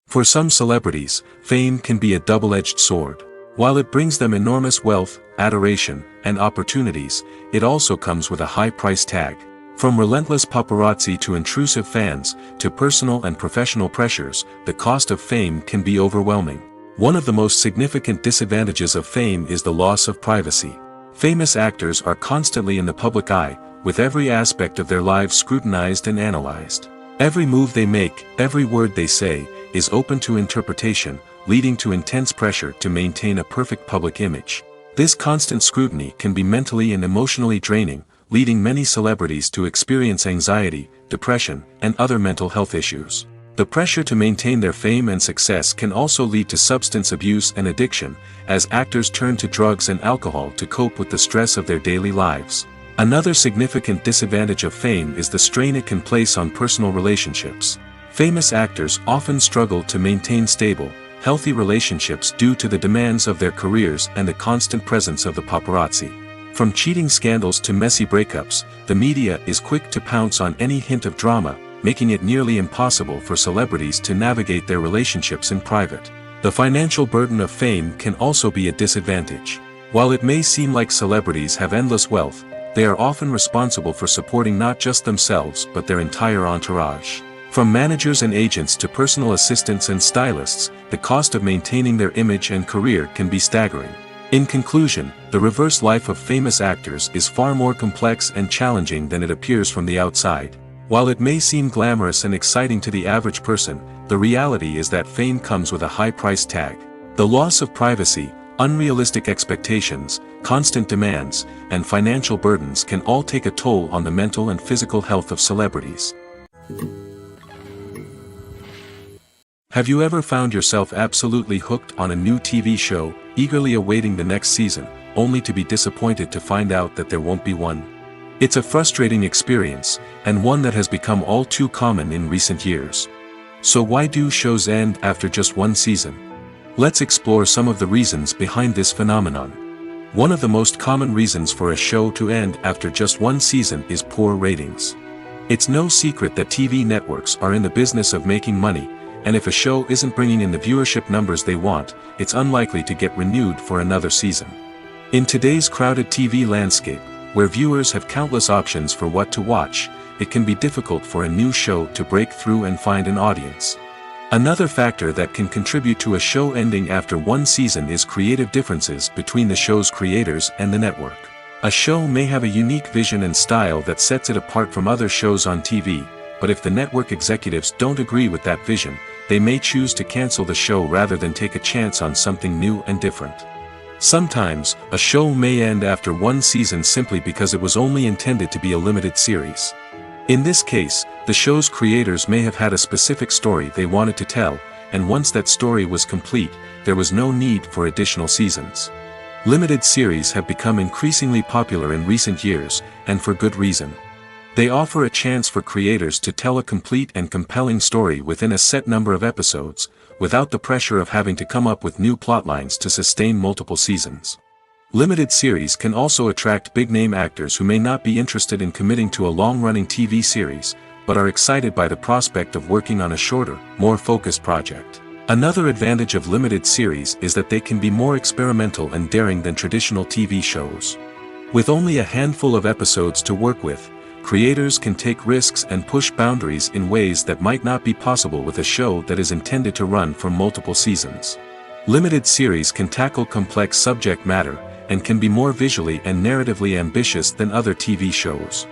S2: For some celebrities, fame can be a double-edged sword. While it brings them enormous wealth, adoration, and opportunities, it also comes with a high price tag. From relentless paparazzi to intrusive fans, to personal and professional pressures, the cost of fame can be overwhelming. One of the most significant disadvantages of fame is the loss of privacy. Famous actors are constantly in the public eye, with every aspect of their lives scrutinized and analyzed. Every move they make, every word they say, is open to interpretation, leading to intense pressure to maintain a perfect public image. This constant scrutiny can be mentally and emotionally draining, leading many celebrities to experience anxiety, depression, and other mental health issues. The pressure to maintain their fame and success can also lead to substance abuse and addiction, as actors turn to drugs and alcohol to cope with the stress of their daily lives. Another significant disadvantage of fame is the strain it can place on personal relationships. Famous actors often struggle to maintain stable, healthy relationships due to the demands of their careers and the constant presence of the paparazzi. From cheating scandals to messy breakups, the media is quick to pounce on any hint of drama, making it nearly impossible for celebrities to navigate their relationships in private. The financial burden of fame can also be a disadvantage. While it may seem like celebrities have endless wealth, they are often responsible for supporting not just themselves but their entire entourage. From managers and agents to personal assistants and stylists, the cost of maintaining their image and career can be staggering. In conclusion, the reverse life of famous actors is far more complex and challenging than it appears from the outside. While it may seem glamorous and exciting to the average person, the reality is that fame comes with a high price tag. The loss of privacy, unrealistic expectations, constant demands, and financial burdens can all take a toll on the mental and physical health of celebrities. Have you ever found yourself absolutely hooked on a new TV show, eagerly awaiting the next season, only to be disappointed to find out that there won't be one? It's a frustrating experience, and one that has become all too common in recent years. So why do shows end after just one season? Let's explore some of the reasons behind this phenomenon. One of the most common reasons for a show to end after just one season is poor ratings. It's no secret that TV networks are in the business of making money, and if a show isn't bringing in the viewership numbers they want, it's unlikely to get renewed for another season. In today's crowded TV landscape, where viewers have countless options for what to watch, it can be difficult for a new show to break through and find an audience. Another factor that can contribute to a show ending after one season is creative differences between the show's creators and the network. A show may have a unique vision and style that sets it apart from other shows on TV, but if the network executives don't agree with that vision, they may choose to cancel the show rather than take a chance on something new and different. Sometimes, a show may end after one season simply because it was only intended to be a limited series. In this case, the show's creators may have had a specific story they wanted to tell, and once that story was complete, there was no need for additional seasons. Limited series have become increasingly popular in recent years, and for good reason. They offer a chance for creators to tell a complete and compelling story within a set number of episodes, without the pressure of having to come up with new plotlines to sustain multiple seasons. Limited series can also attract big-name actors who may not be interested in committing to a long-running TV series, but are excited by the prospect of working on a shorter, more focused project. Another advantage of limited series is that they can be more experimental and daring than traditional TV shows. With only a handful of episodes to work with, creators can take risks and push boundaries in ways that might not be possible with a show that is intended to run for multiple seasons. Limited series can tackle complex subject matter, and can be more visually and narratively ambitious than other TV shows.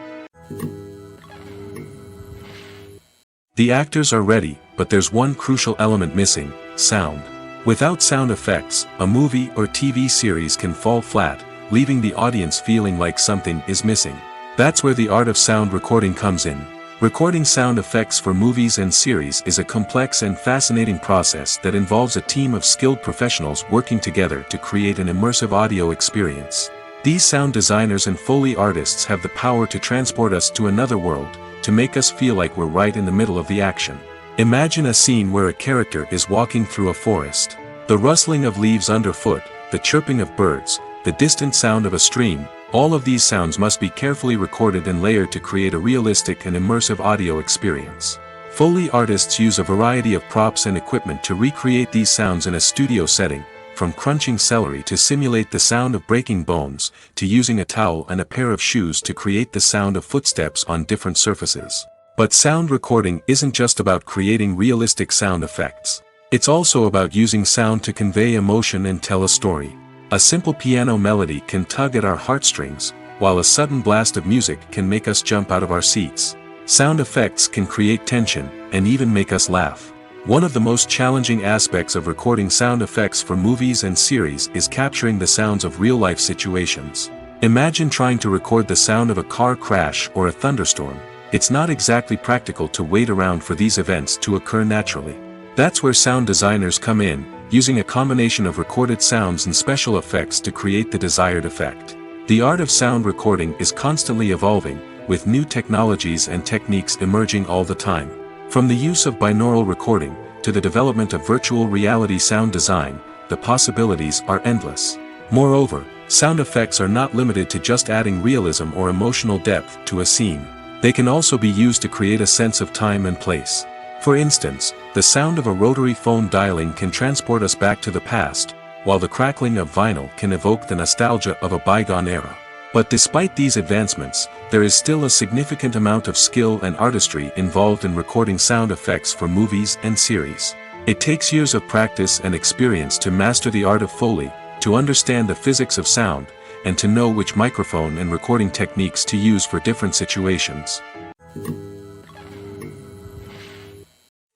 S2: The actors are ready, but there's one crucial element missing: sound. Without sound effects, a movie or TV series can fall flat, leaving the audience feeling like something is missing. That's where the art of sound recording comes in. Recording sound effects for movies and series is a complex and fascinating process that involves a team of skilled professionals working together to create an immersive audio experience. These sound designers and Foley artists have the power to transport us to another world, to make us feel like we're right in the middle of the action. Imagine a scene where a character is walking through a forest. The rustling of leaves underfoot, the chirping of birds, the distant sound of a stream, all of these sounds must be carefully recorded and layered to create a realistic and immersive audio experience. Foley artists use a variety of props and equipment to recreate these sounds in a studio setting, from crunching celery to simulate the sound of breaking bones, to using a towel and a pair of shoes to create the sound of footsteps on different surfaces. But sound recording isn't just about creating realistic sound effects. It's also about using sound to convey emotion and tell a story. A simple piano melody can tug at our heartstrings, while a sudden blast of music can make us jump out of our seats. Sound effects can create tension, and even make us laugh. One of the most challenging aspects of recording sound effects for movies and series is capturing the sounds of real-life situations. Imagine trying to record the sound of a car crash or a thunderstorm. It's not exactly practical to wait around for these events to occur naturally. That's where sound designers come in, using a combination of recorded sounds and special effects to create the desired effect. The art of sound recording is constantly evolving, with new technologies and techniques emerging all the time. From the use of binaural recording, to the development of virtual reality sound design, the possibilities are endless. Moreover, sound effects are not limited to just adding realism or emotional depth to a scene. They can also be used to create a sense of time and place. For instance, the sound of a rotary phone dialing can transport us back to the past, while the crackling of vinyl can evoke the nostalgia of a bygone era. But despite these advancements, there is still a significant amount of skill and artistry involved in recording sound effects for movies and series. It takes years of practice and experience to master the art of Foley, to understand the physics of sound, and to know which microphone and recording techniques to use for different situations.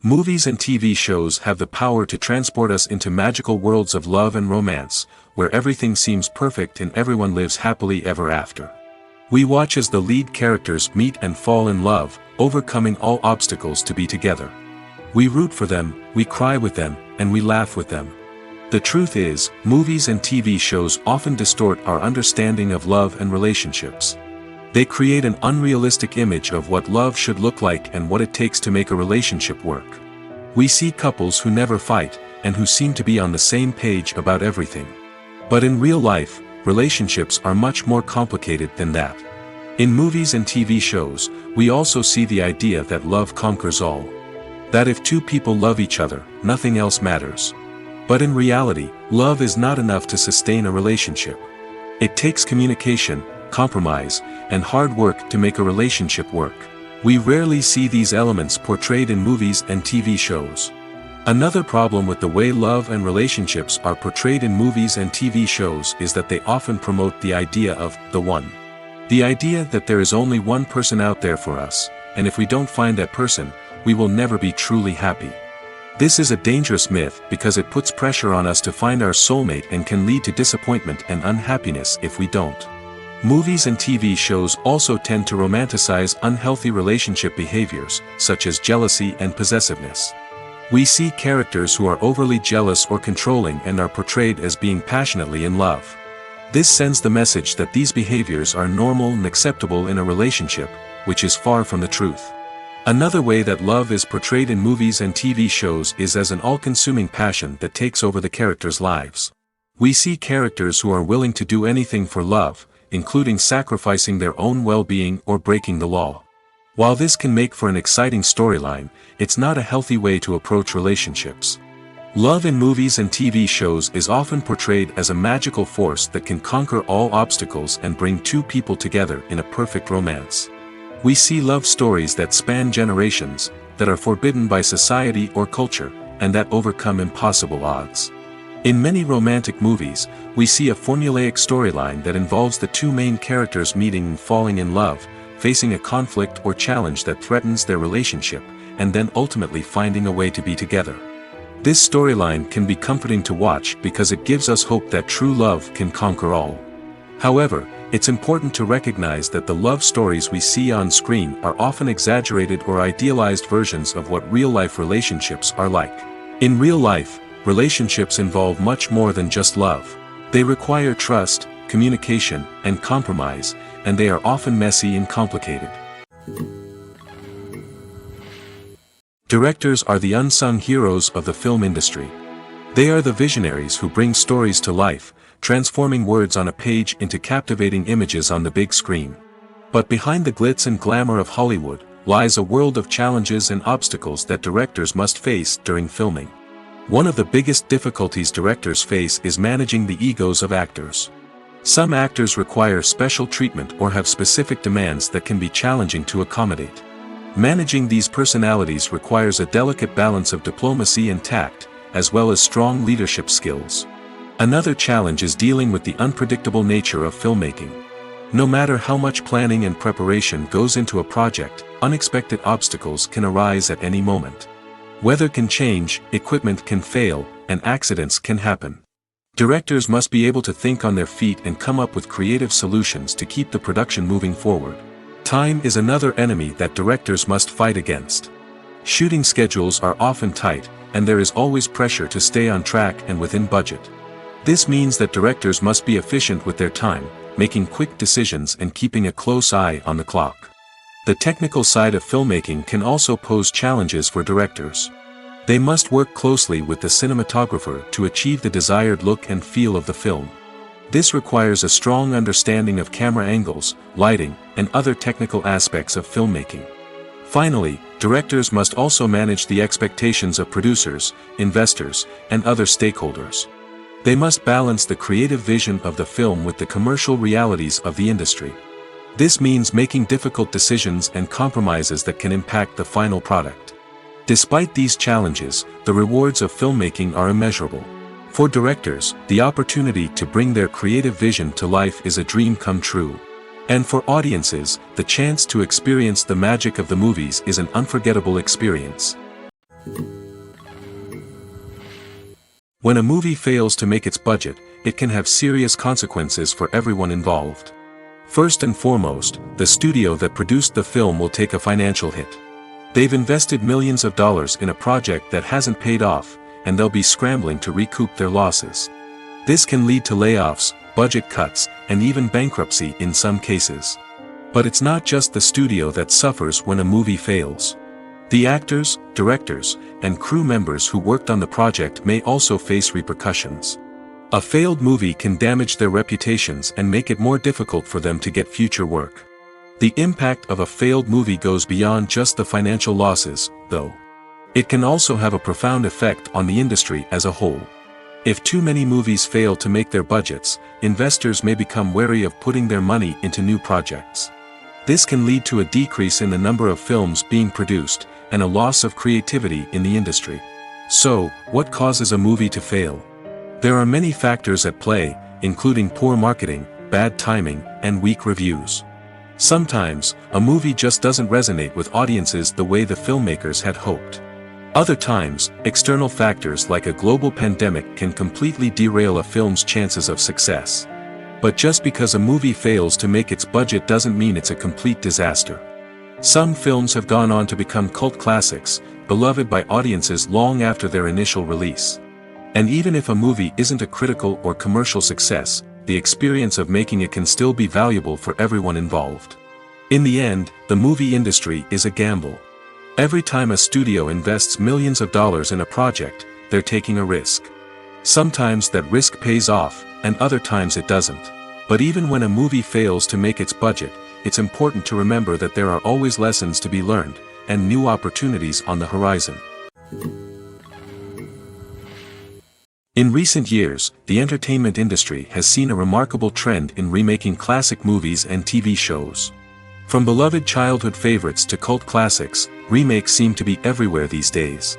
S2: Movies and TV shows have the power to transport us into magical worlds of love and romance, where everything seems perfect and everyone lives happily ever after. We watch as the lead characters meet and fall in love, overcoming all obstacles to be together. We root for them, we cry with them, and we laugh with them. The truth is, movies and TV shows often distort our understanding of love and relationships. They create an unrealistic image of what love should look like and what it takes to make a relationship work. We see couples who never fight, and who seem to be on the same page about everything. But in real life, relationships are much more complicated than that. In movies and TV shows, we also see the idea that love conquers all. That if two people love each other, nothing else matters. But in reality, love is not enough to sustain a relationship. It takes communication, compromise, and hard work to make a relationship work. We rarely see these elements portrayed in movies and TV shows. Another problem with the way love and relationships are portrayed in movies and TV shows is that they often promote the idea of the one. The idea that there is only one person out there for us, and if we don't find that person, we will never be truly happy. This is a dangerous myth because it puts pressure on us to find our soulmate and can lead to disappointment and unhappiness if we don't. Movies and TV shows also tend to romanticize unhealthy relationship behaviors, such as jealousy and possessiveness. We see characters who are overly jealous or controlling and are portrayed as being passionately in love. This sends the message that these behaviors are normal and acceptable in a relationship, which is far from the truth. Another way that love is portrayed in movies and TV shows is as an all-consuming passion that takes over the characters' lives. We see characters who are willing to do anything for love, including sacrificing their own well-being or breaking the law. While this can make for an exciting storyline, it's not a healthy way to approach relationships. Love in movies and TV shows is often portrayed as a magical force that can conquer all obstacles and bring two people together in a perfect romance. We see love stories that span generations, that are forbidden by society or culture, and that overcome impossible odds. In many romantic movies, we see a formulaic storyline that involves the two main characters meeting and falling in love, facing a conflict or challenge that threatens their relationship, and then ultimately finding a way to be together. This storyline can be comforting to watch because it gives us hope that true love can conquer all. However, it's important to recognize that the love stories we see on screen are often exaggerated or idealized versions of what real-life relationships are like. In real life, relationships involve much more than just love. They require trust, communication, and compromise, and they are often messy and complicated. Directors are the unsung heroes of the film industry. They are the visionaries who bring stories to life, transforming words on a page into captivating images on the big screen. But behind the glitz and glamour of Hollywood lies a world of challenges and obstacles that directors must face during filming. One of the biggest difficulties directors face is managing the egos of actors. Some actors require special treatment or have specific demands that can be challenging to accommodate. Managing these personalities requires a delicate balance of diplomacy and tact, as well as strong leadership skills. Another challenge is dealing with the unpredictable nature of filmmaking. No matter how much planning and preparation goes into a project, unexpected obstacles can arise at any moment. Weather can change, equipment can fail, and accidents can happen. Directors must be able to think on their feet and come up with creative solutions to keep the production moving forward. Time is another enemy that directors must fight against. Shooting schedules are often tight, and there is always pressure to stay on track and within budget. This means that directors must be efficient with their time, making quick decisions and keeping a close eye on the clock. The technical side of filmmaking can also pose challenges for directors. They must work closely with the cinematographer to achieve the desired look and feel of the film. This requires a strong understanding of camera angles, lighting, and other technical aspects of filmmaking. Finally, directors must also manage the expectations of producers, investors, and other stakeholders. They must balance the creative vision of the film with the commercial realities of the industry. This means making difficult decisions and compromises that can impact the final product. Despite these challenges, the rewards of filmmaking are immeasurable. For directors, the opportunity to bring their creative vision to life is a dream come true. And for audiences, the chance to experience the magic of the movies is an unforgettable experience. When a movie fails to make its budget, it can have serious consequences for everyone involved. First and foremost, the studio that produced the film will take a financial hit. They've invested millions of dollars in a project that hasn't paid off, and they'll be scrambling to recoup their losses. This can lead to layoffs, budget cuts, and even bankruptcy in some cases. But it's not just the studio that suffers when a movie fails. The actors, directors, and crew members who worked on the project may also face repercussions. A failed movie can damage their reputations and make it more difficult for them to get future work. The impact of a failed movie goes beyond just the financial losses, though. It can also have a profound effect on the industry as a whole. If too many movies fail to make their budgets, investors may become wary of putting their money into new projects. This can lead to a decrease in the number of films being produced, and a loss of creativity in the industry. So, what causes a movie to fail? There are many factors at play, including poor marketing, bad timing, and weak reviews. Sometimes, a movie just doesn't resonate with audiences the way the filmmakers had hoped. Other times, external factors like a global pandemic can completely derail a film's chances of success. But just because a movie fails to make its budget doesn't mean it's a complete disaster. Some films have gone on to become cult classics, beloved by audiences long after their initial release. And even if a movie isn't a critical or commercial success, the experience of making it can still be valuable for everyone involved. In the end, the movie industry is a gamble. Every time a studio invests millions of dollars in a project, they're taking a risk. Sometimes that risk pays off, and other times it doesn't. But even when a movie fails to make its budget, it's important to remember that there are always lessons to be learned, and new opportunities on the horizon. In recent years, the entertainment industry has seen a remarkable trend in remaking classic movies and TV shows. From beloved childhood favorites to cult classics, remakes seem to be everywhere these days.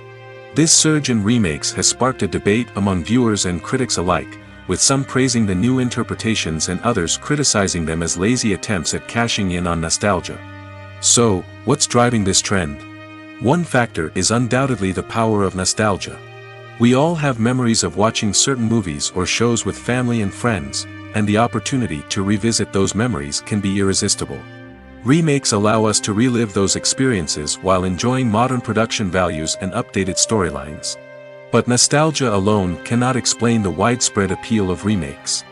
S2: This surge in remakes has sparked a debate among viewers and critics alike, with some praising the new interpretations and others criticizing them as lazy attempts at cashing in on nostalgia. So, what's driving this trend? One factor is undoubtedly the power of nostalgia. We all have memories of watching certain movies or shows with family and friends, and the opportunity to revisit those memories can be irresistible. Remakes allow us to relive those experiences while enjoying modern production values and updated storylines. But nostalgia alone cannot explain the widespread appeal of remakes.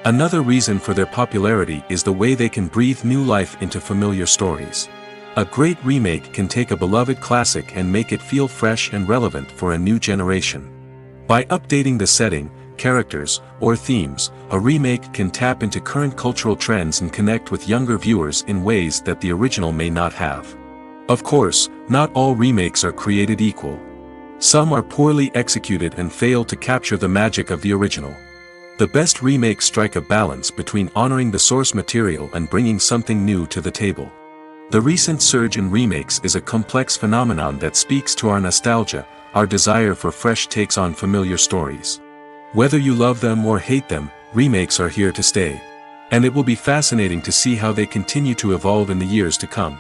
S2: Another reason for their popularity is the way they can breathe new life into familiar stories. A great remake can take a beloved classic and make it feel fresh and relevant for a new generation. By updating the setting, characters, or themes, a remake can tap into current cultural trends and connect with younger viewers in ways that the original may not have. Of course, not all remakes are created equal. Some are poorly executed and fail to capture the magic of the original. The best remakes strike a balance between honoring the source material and bringing something new to the table. The recent surge in remakes is a complex phenomenon that speaks to our nostalgia, our desire for fresh takes on familiar stories. Whether you love them or hate them, remakes are here to stay. And it will be fascinating to see how they continue to evolve in the years to come.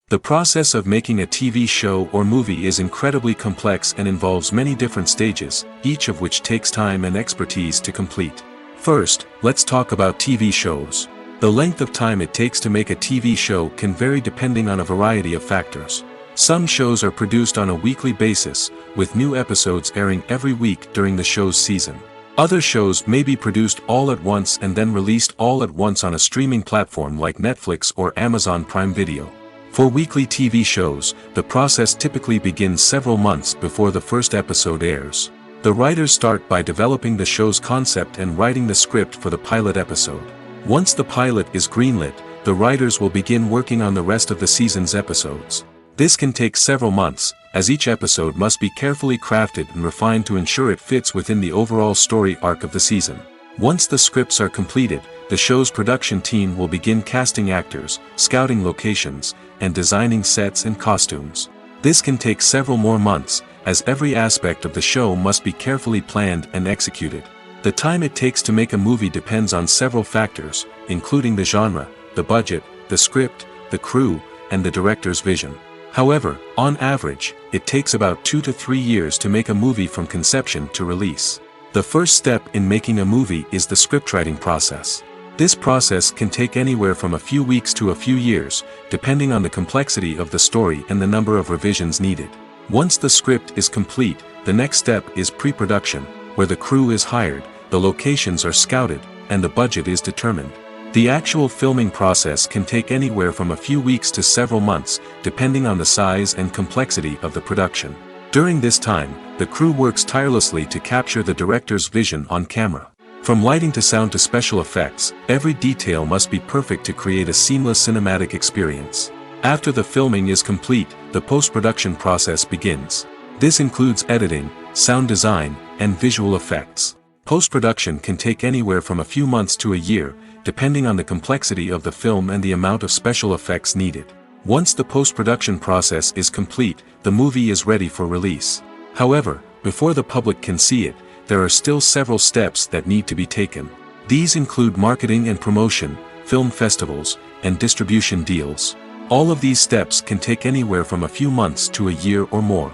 S2: The process of making a TV show or movie is incredibly complex and involves many different stages, each of which takes time and expertise to complete. First, let's talk about TV shows. The length of time it takes to make a TV show can vary depending on a variety of factors. Some shows are produced on a weekly basis, with new episodes airing every week during the show's season. Other shows may be produced all at once and then released all at once on a streaming platform like Netflix or Amazon Prime Video. For weekly TV shows, the process typically begins several months before the first episode airs. The writers start by developing the show's concept and writing the script for the pilot episode. Once the pilot is greenlit, the writers will begin working on the rest of the season's episodes. This can take several months, as each episode must be carefully crafted and refined to ensure it fits within the overall story arc of the season. Once the scripts are completed, the show's production team will begin casting actors, scouting locations, and designing sets and costumes. This can take several more months, as every aspect of the show must be carefully planned and executed. The time it takes to make a movie depends on several factors, including the genre, the budget, the script, the crew, and the director's vision. However, on average, it takes about 2 to 3 years to make a movie from conception to release. The first step in making a movie is the scriptwriting process. This process can take anywhere from a few weeks to a few years, depending on the complexity of the story and the number of revisions needed. Once the script is complete, the next step is pre-production, where the crew is hired, the locations are scouted, and the budget is determined. The actual filming process can take anywhere from a few weeks to several months, depending on the size and complexity of the production. During this time, the crew works tirelessly to capture the director's vision on camera. From lighting to sound to special effects, every detail must be perfect to create a seamless cinematic experience. After the filming is complete, the post-production process begins. This includes editing, sound design, and visual effects. Post-production can take anywhere from a few months to a year, depending on the complexity of the film and the amount of special effects needed. Once the post-production process is complete, the movie is ready for release. However, before the public can see it, there are still several steps that need to be taken. These include marketing and promotion, film festivals, and distribution deals. All of these steps can take anywhere from a few months to a year or more.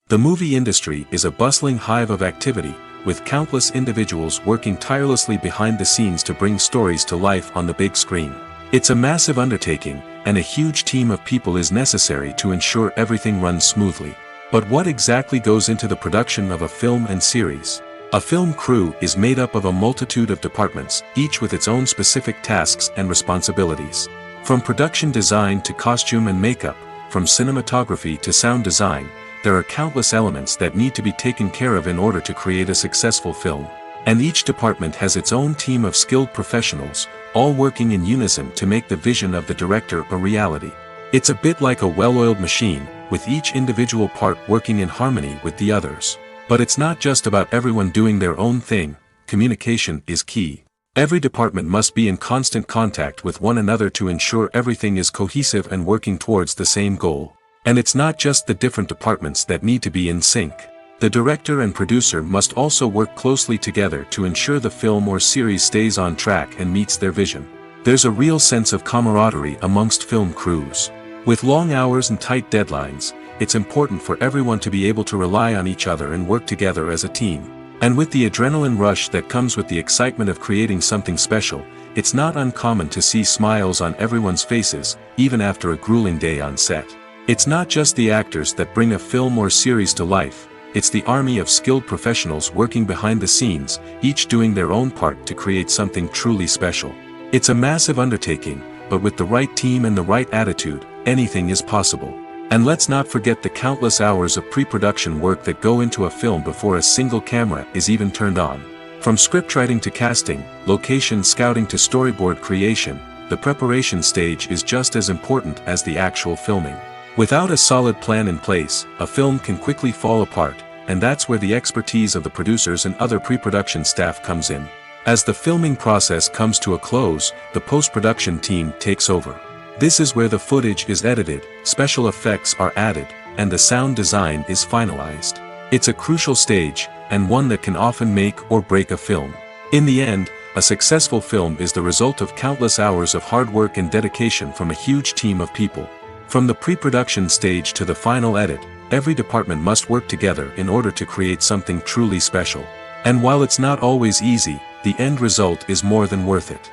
S2: The movie industry is a bustling hive of activity, with countless individuals working tirelessly behind the scenes to bring stories to life on the big screen. It's a massive undertaking, and a huge team of people is necessary to ensure everything runs smoothly. But what exactly goes into the production of a film and series? A film crew is made up of a multitude of departments, each with its own specific tasks and responsibilities. From production design to costume and makeup, from cinematography to sound design, there are countless elements that need to be taken care of in order to create a successful film. And each department has its own team of skilled professionals, all working in unison to make the vision of the director a reality. It's a bit like a well-oiled machine, with each individual part working in harmony with the others. But it's not just about everyone doing their own thing. Communication is key. Every department must be in constant contact with one another to ensure everything is cohesive and working towards the same goal. And it's not just the different departments that need to be in sync. The director and producer must also work closely together to ensure the film or series stays on track and meets their vision. There's a real sense of camaraderie amongst film crews. With long hours and tight deadlines, it's important for everyone to be able to rely on each other and work together as a team. And with the adrenaline rush that comes with the excitement of creating something special, it's not uncommon to see smiles on everyone's faces, even after a grueling day on set. It's not just the actors that bring a film or series to life, it's the army of skilled professionals working behind the scenes, each doing their own part to create something truly special. It's a massive undertaking, but with the right team and the right attitude, anything is possible. And let's not forget the countless hours of pre-production work that go into a film before a single camera is even turned on. From scriptwriting to casting, location scouting to storyboard creation, the preparation stage is just as important as the actual filming. Without a solid plan in place, a film can quickly fall apart, and that's where the expertise of the producers and other pre-production staff comes in. As the filming process comes to a close, the post-production team takes over. This is where the footage is edited, special effects are added, and the sound design is finalized. It's a crucial stage, and one that can often make or break a film. In the end, a successful film is the result of countless hours of hard work and dedication from a huge team of people. From the pre-production stage to the final edit, every department must work together in order to create something truly special. And while it's not always easy, the end result is more than worth it.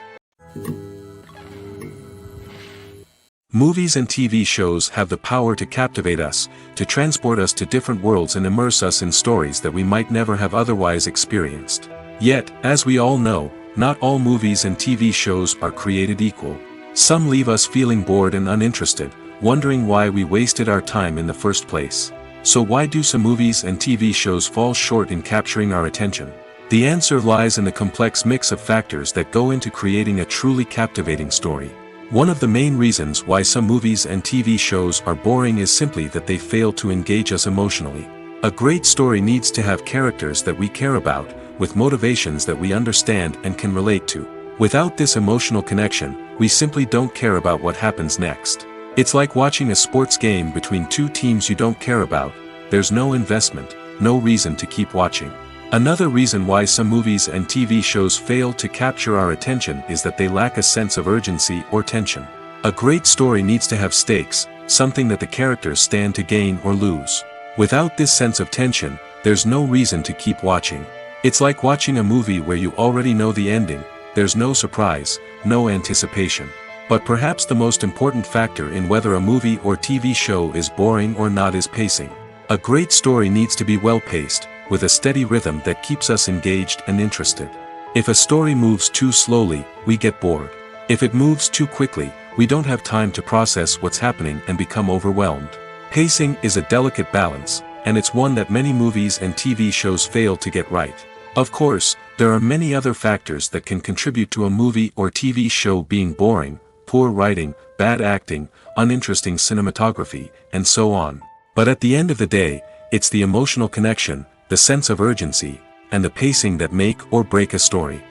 S2: Movies and TV shows have the power to captivate us, to transport us to different worlds and immerse us in stories that we might never have otherwise experienced. Yet, as we all know, not all movies and TV shows are created equal. Some leave us feeling bored and uninterested, wondering why we wasted our time in the first place. So why do some movies and TV shows fall short in capturing our attention? The answer lies in the complex mix of factors that go into creating a truly captivating story. One of the main reasons why some movies and TV shows are boring is simply that they fail to engage us emotionally. A great story needs to have characters that we care about, with motivations that we understand and can relate to. Without this emotional connection, we simply don't care about what happens next. It's like watching a sports game between two teams you don't care about. There's no investment, no reason to keep watching. Another reason why some movies and TV shows fail to capture our attention is that they lack a sense of urgency or tension. A great story needs to have stakes, something that the characters stand to gain or lose. Without this sense of tension, there's no reason to keep watching. It's like watching a movie where you already know the ending, there's no surprise, no anticipation. But perhaps the most important factor in whether a movie or TV show is boring or not is pacing. A great story needs to be well-paced, with a steady rhythm that keeps us engaged and interested. If a story moves too slowly, we get bored. If it moves too quickly, we don't have time to process what's happening and become overwhelmed. Pacing is a delicate balance, and it's one that many movies and TV shows fail to get right. Of course, there are many other factors that can contribute to a movie or TV show being boring: poor writing, bad acting, uninteresting cinematography, and so on. But at the end of the day, it's the emotional connection, the sense of urgency, and the pacing that make or break a story.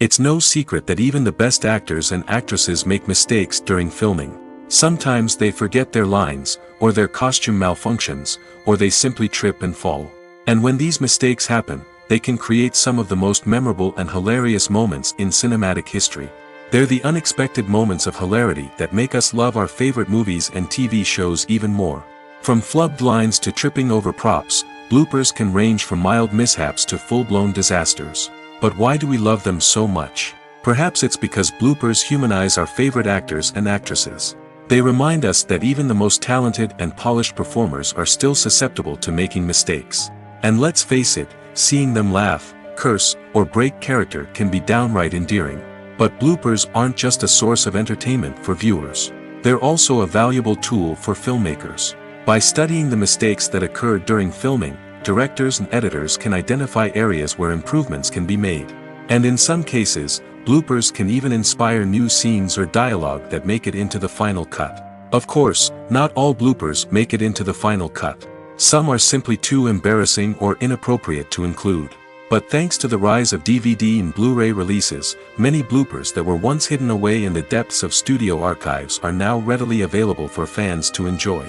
S2: It's no secret that even the best actors and actresses make mistakes during filming. Sometimes they forget their lines, or their costume malfunctions, or they simply trip and fall. And when these mistakes happen, they can create some of the most memorable and hilarious moments in cinematic history. They're the unexpected moments of hilarity that make us love our favorite movies and TV shows even more. From flubbed lines to tripping over props, bloopers can range from mild mishaps to full-blown disasters. But why do we love them so much? Perhaps it's because bloopers humanize our favorite actors and actresses. They remind us that even the most talented and polished performers are still susceptible to making mistakes. And let's face it, seeing them laugh, curse, or break character can be downright endearing. But bloopers aren't just a source of entertainment for viewers. They're also a valuable tool for filmmakers. By studying the mistakes that occurred during filming, directors and editors can identify areas where improvements can be made. And in some cases, bloopers can even inspire new scenes or dialogue that make it into the final cut. Of course, not all bloopers make it into the final cut. Some are simply too embarrassing or inappropriate to include. But thanks to the rise of DVD and Blu-ray releases, many bloopers that were once hidden away in the depths of studio archives are now readily available for fans to enjoy.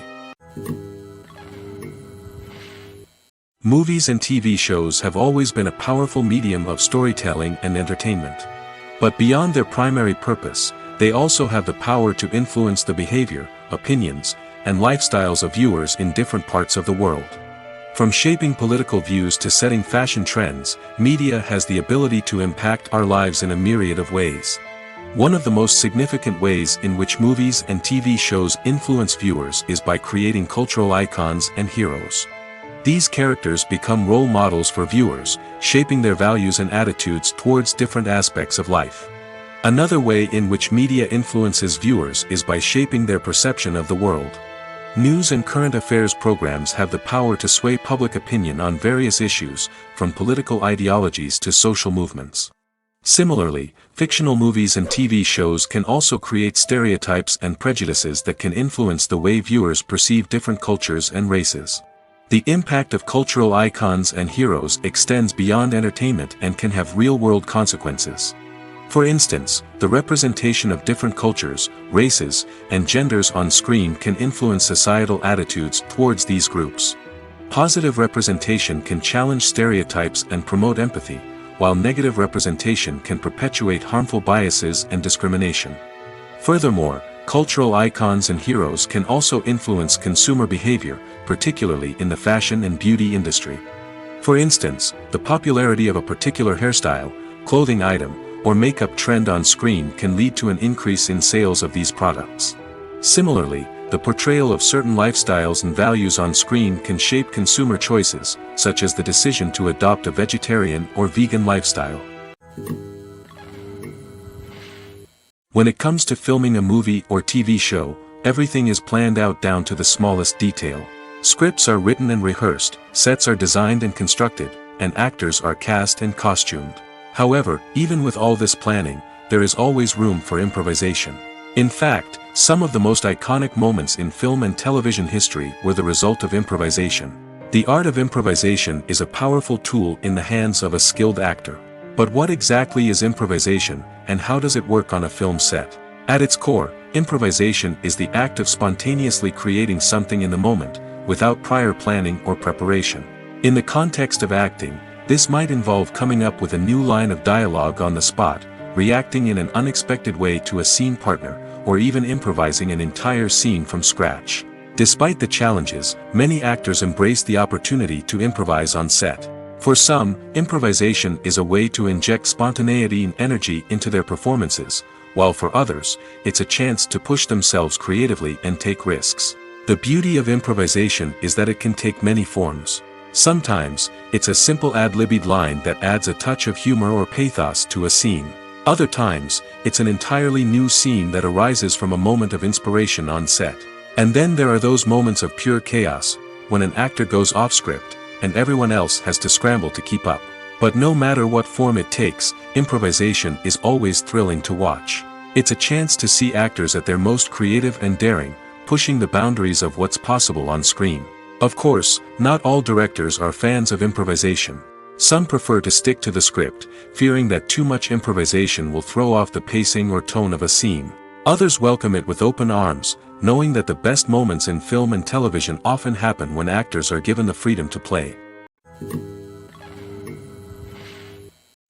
S2: Movies and TV shows have always been a powerful medium of storytelling and entertainment. But beyond their primary purpose, they also have the power to influence the behavior, opinions, and lifestyles of viewers in different parts of the world. From shaping political views to setting fashion trends, media has the ability to impact our lives in a myriad of ways. One of the most significant ways in which movies and TV shows influence viewers is by creating cultural icons and heroes. These characters become role models for viewers, shaping their values and attitudes towards different aspects of life. Another way in which media influences viewers is by shaping their perception of the world. News and current affairs programs have the power to sway public opinion on various issues, from political ideologies to social movements. Similarly, fictional movies and TV shows can also create stereotypes and prejudices that can influence the way viewers perceive different cultures and races. The impact of cultural icons and heroes extends beyond entertainment and can have real-world consequences. For instance, the representation of different cultures, races, and genders on screen can influence societal attitudes towards these groups. Positive representation can challenge stereotypes and promote empathy, while negative representation can perpetuate harmful biases and discrimination. Furthermore, cultural icons and heroes can also influence consumer behavior, particularly in the fashion and beauty industry. For instance, the popularity of a particular hairstyle, clothing item, or makeup trend on screen can lead to an increase in sales of these products. Similarly, the portrayal of certain lifestyles and values on screen can shape consumer choices, such as the decision to adopt a vegetarian or vegan lifestyle. When it comes to filming a movie or TV show, everything is planned out down to the smallest detail. Scripts are written and rehearsed, sets are designed and constructed, and actors are cast and costumed. However, even with all this planning, there is always room for improvisation. In fact, some of the most iconic moments in film and television history were the result of improvisation. The art of improvisation is a powerful tool in the hands of a skilled actor. But what exactly is improvisation, and how does it work on a film set? At its core, improvisation is the act of spontaneously creating something in the moment, without prior planning or preparation. In the context of acting, this might involve coming up with a new line of dialogue on the spot, reacting in an unexpected way to a scene partner, or even improvising an entire scene from scratch. Despite the challenges, many actors embrace the opportunity to improvise on set. For some, improvisation is a way to inject spontaneity and energy into their performances, while for others, it's a chance to push themselves creatively and take risks. The beauty of improvisation is that it can take many forms. Sometimes, it's a simple ad-libbed line that adds a touch of humor or pathos to a scene. Other times, it's an entirely new scene that arises from a moment of inspiration on set. And then there are those moments of pure chaos, when an actor goes off script, and everyone else has to scramble to keep up. But no matter what form it takes, improvisation is always thrilling to watch. It's a chance to see actors at their most creative and daring, pushing the boundaries of what's possible on screen. Of course, not all directors are fans of improvisation. Some prefer to stick to the script, fearing that too much improvisation will throw off the pacing or tone of a scene. Others welcome it with open arms, knowing that the best moments in film and television often happen when actors are given the freedom to play.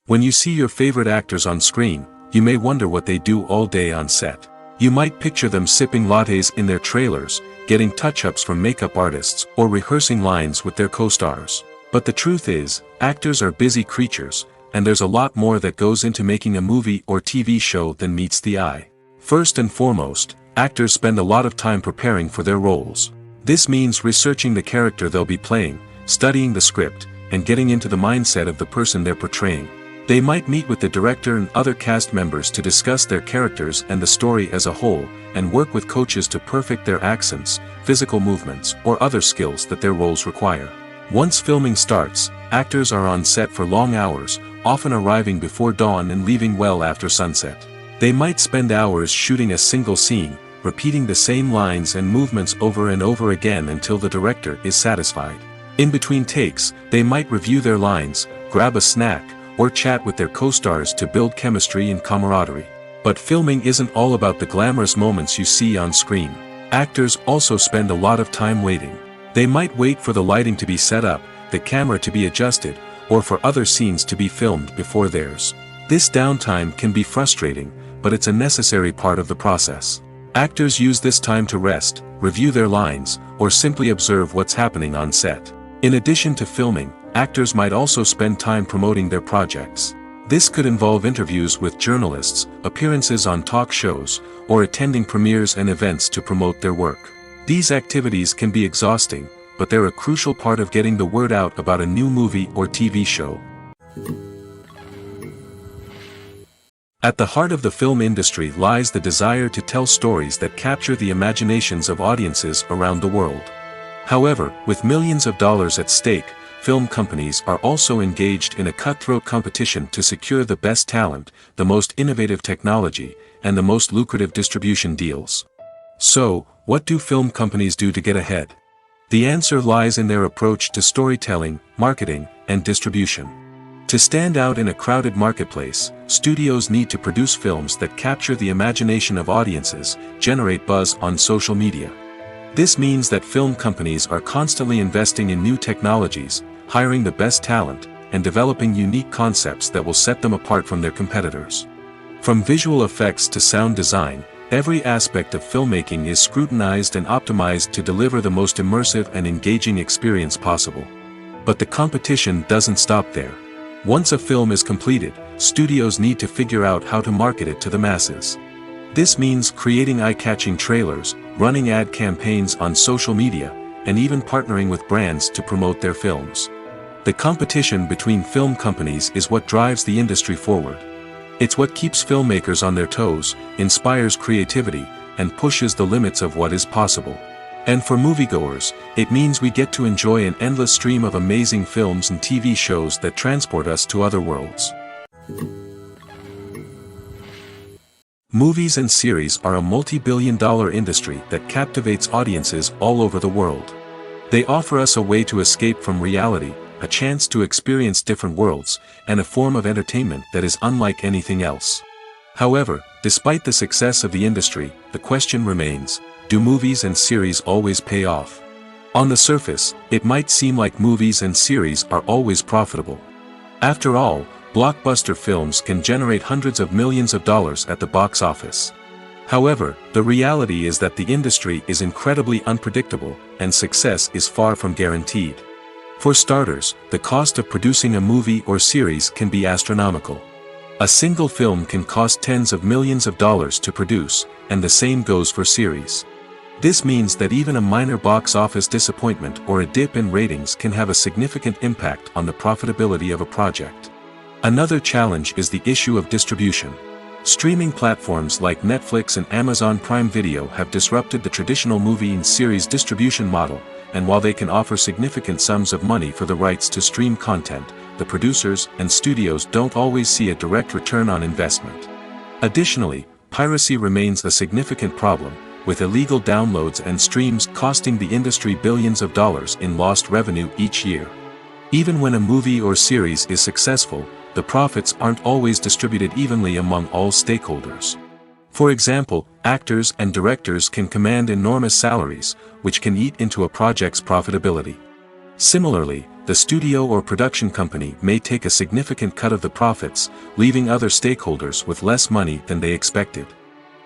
S2: When you see your favorite actors on screen, you may wonder what they do all day on set. You might picture them sipping lattes in their trailers, getting touch-ups from makeup artists, or rehearsing lines with their co-stars. But the truth is, actors are busy creatures, and there's a lot more that goes into making a movie or TV show than meets the eye. First and foremost, Actors spend a lot of time preparing for their roles. This means researching the character they'll be playing, studying the script, and getting into the mindset of the person they're portraying. They might meet with the director and other cast members to discuss their characters and the story as a whole, and work with coaches to perfect their accents, physical movements, or other skills that their roles require. Once filming starts, actors are on set for long hours, often arriving before dawn and leaving well after sunset. They might spend hours shooting a single scene, repeating the same lines and movements over and over again until the director is satisfied. In between takes, they might review their lines, grab a snack, or chat with their co-stars to build chemistry and camaraderie. But filming isn't all about the glamorous moments you see on screen. Actors also spend a lot of time waiting. They might wait for the lighting to be set up, the camera to be adjusted, or for other scenes to be filmed before theirs. This downtime can be frustrating, but it's a necessary part of the process. Actors use this time to rest, review their lines, or simply observe what's happening on set. In addition to filming, actors might also spend time promoting their projects. This could involve interviews with journalists, appearances on talk shows, or attending premieres and events to promote their work. These activities can be exhausting, but they're a crucial part of getting the word out about a new movie or TV show. At the heart of the film industry lies the desire to tell stories that capture the imaginations of audiences around the world. However, with millions of dollars at stake, film companies are also engaged in a cutthroat competition to secure the best talent, the most innovative technology, and the most lucrative distribution deals. So, what do film companies do to get ahead? The answer lies in their approach to storytelling, marketing, and distribution. To stand out in a crowded marketplace, studios need to produce films that capture the imagination of audiences, generate buzz on social media. This means that film companies are constantly investing in new technologies, hiring the best talent, and developing unique concepts that will set them apart from their competitors. From visual effects to sound design, every aspect of filmmaking is scrutinized and optimized to deliver the most immersive and engaging experience possible. But the competition doesn't stop there. Once a film is completed, studios need to figure out how to market it to the masses. This means creating eye-catching trailers, running ad campaigns on social media, and even partnering with brands to promote their films. The competition between film companies is what drives the industry forward. It's what keeps filmmakers on their toes, inspires creativity, and pushes the limits of what is possible. And for moviegoers, it means we get to enjoy an endless stream of amazing films and TV shows that transport us to other worlds. Movies and series are a multi-billion-dollar industry that captivates audiences all over the world. They offer us a way to escape from reality, a chance to experience different worlds, and a form of entertainment that is unlike anything else. However, despite the success of the industry, the question remains, do movies and series always pay off? On the surface, it might seem like movies and series are always profitable. After all, blockbuster films can generate hundreds of millions of dollars at the box office. However, the reality is that the industry is incredibly unpredictable, and success is far from guaranteed. For starters, the cost of producing a movie or series can be astronomical. A single film can cost tens of millions of dollars to produce, and the same goes for series. This means that even a minor box office disappointment or a dip in ratings can have a significant impact on the profitability of a project. Another challenge is the issue of distribution. Streaming platforms like Netflix and Amazon Prime Video have disrupted the traditional movie and series distribution model, and while they can offer significant sums of money for the rights to stream content, the producers and studios don't always see a direct return on investment. Additionally, piracy remains a significant problem, with illegal downloads and streams costing the industry billions of dollars in lost revenue each year. Even when a movie or series is successful, the profits aren't always distributed evenly among all stakeholders. For example, actors and directors can command enormous salaries, which can eat into a project's profitability. Similarly, the studio or production company may take a significant cut of the profits, leaving other stakeholders with less money than they expected.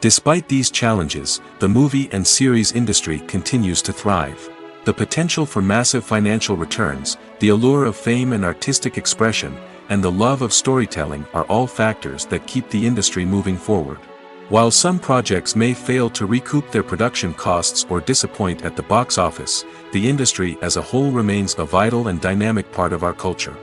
S2: Despite these challenges, the movie and series industry continues to thrive. The potential for massive financial returns, the allure of fame and artistic expression, and the love of storytelling are all factors that keep the industry moving forward. While some projects may fail to recoup their production costs or disappoint at the box office, the industry as a whole remains a vital and dynamic part of our culture.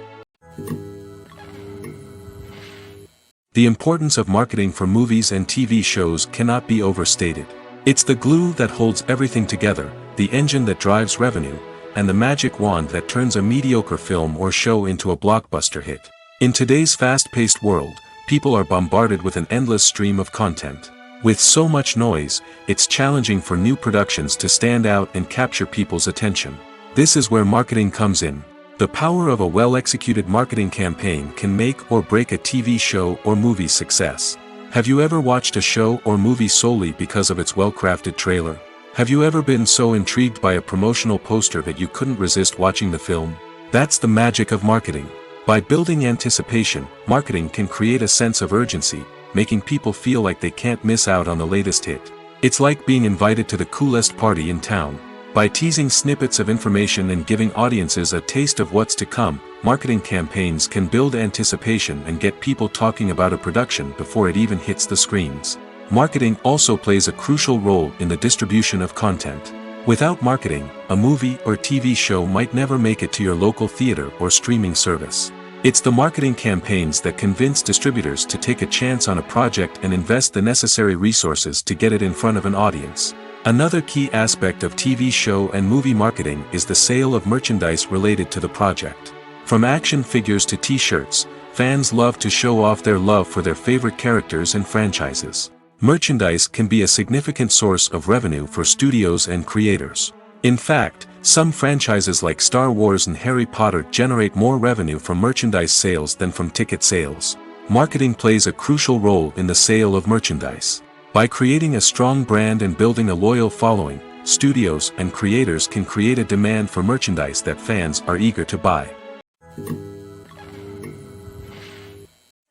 S2: The importance of marketing for movies and TV shows cannot be overstated. It's the glue that holds everything together, the engine that drives revenue, and the magic wand that turns a mediocre film or show into a blockbuster hit. In today's fast-paced world, people are bombarded with an endless stream of content. With so much noise, it's challenging for new productions to stand out and capture people's attention. This is where marketing comes in. The power of a well-executed marketing campaign can make or break a TV show or movie's success. Have you ever watched a show or movie solely because of its well-crafted trailer? Have you ever been so intrigued by a promotional poster that you couldn't resist watching the film? That's the magic of marketing. By building anticipation, marketing can create a sense of urgency, making people feel like they can't miss out on the latest hit. It's like being invited to the coolest party in town. By teasing snippets of information and giving audiences a taste of what's to come, marketing campaigns can build anticipation and get people talking about a production before it even hits the screens. Marketing also plays a crucial role in the distribution of content. Without marketing, a movie or TV show might never make it to your local theater or streaming service. It's the marketing campaigns that convince distributors to take a chance on a project and invest the necessary resources to get it in front of an audience. Another key aspect of TV show and movie marketing is the sale of merchandise related to the project. From action figures to t-shirts, fans love to show off their love for their favorite characters and franchises. Merchandise can be a significant source of revenue for studios and creators. In fact, some franchises like Star Wars and Harry Potter generate more revenue from merchandise sales than from ticket sales. Marketing plays a crucial role in the sale of merchandise. By creating a strong brand and building a loyal following, studios and creators can create a demand for merchandise that fans are eager to buy.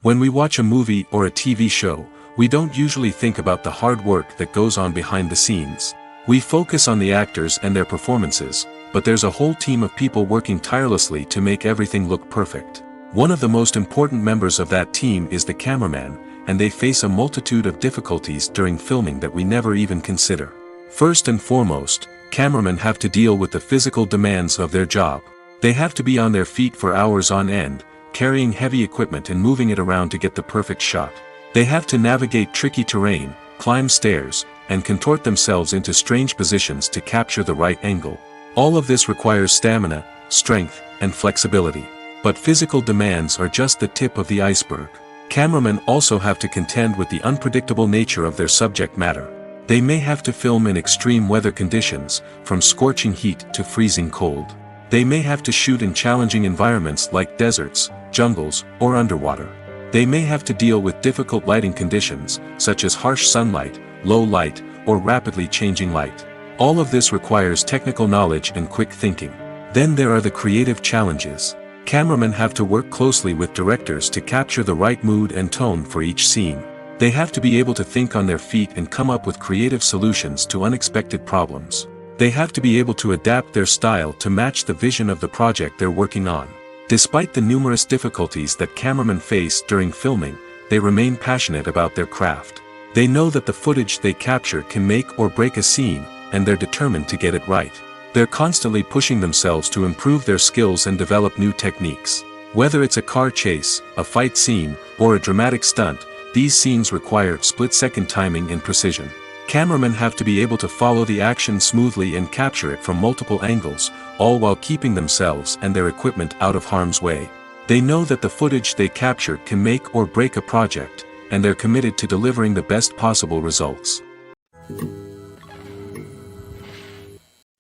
S2: When we watch a movie or a TV show, we don't usually think about the hard work that goes on behind the scenes. We focus on the actors and their performances, but there's a whole team of people working tirelessly to make everything look perfect. One of the most important members of that team is the cameraman, and they face a multitude of difficulties during filming that we never even consider. First and foremost, cameramen have to deal with the physical demands of their job. They have to be on their feet for hours on end, carrying heavy equipment and moving it around to get the perfect shot. They have to navigate tricky terrain, climb stairs, and contort themselves into strange positions to capture the right angle. All of this requires stamina, strength, and flexibility. But physical demands are just the tip of the iceberg. Cameramen also have to contend with the unpredictable nature of their subject matter. They may have to film in extreme weather conditions, from scorching heat to freezing cold. They may have to shoot in challenging environments like deserts, jungles, or underwater. They may have to deal with difficult lighting conditions, such as harsh sunlight, low light, or rapidly changing light. All of this requires technical knowledge and quick thinking. Then there are the creative challenges. Cameramen have to work closely with directors to capture the right mood and tone for each scene. They have to be able to think on their feet and come up with creative solutions to unexpected problems. They have to be able to adapt their style to match the vision of the project they're working on. Despite the numerous difficulties that cameramen face during filming, they remain passionate about their craft. They know that the footage they capture can make or break a scene, and they're determined to get it right. They're constantly pushing themselves to improve their skills and develop new techniques. Whether it's a car chase, a fight scene, or a dramatic stunt, these scenes require split-second timing and precision. Cameramen have to be able to follow the action smoothly and capture it from multiple angles, all while keeping themselves and their equipment out of harm's way. They know that the footage they capture can make or break a project, and they're committed to delivering the best possible results.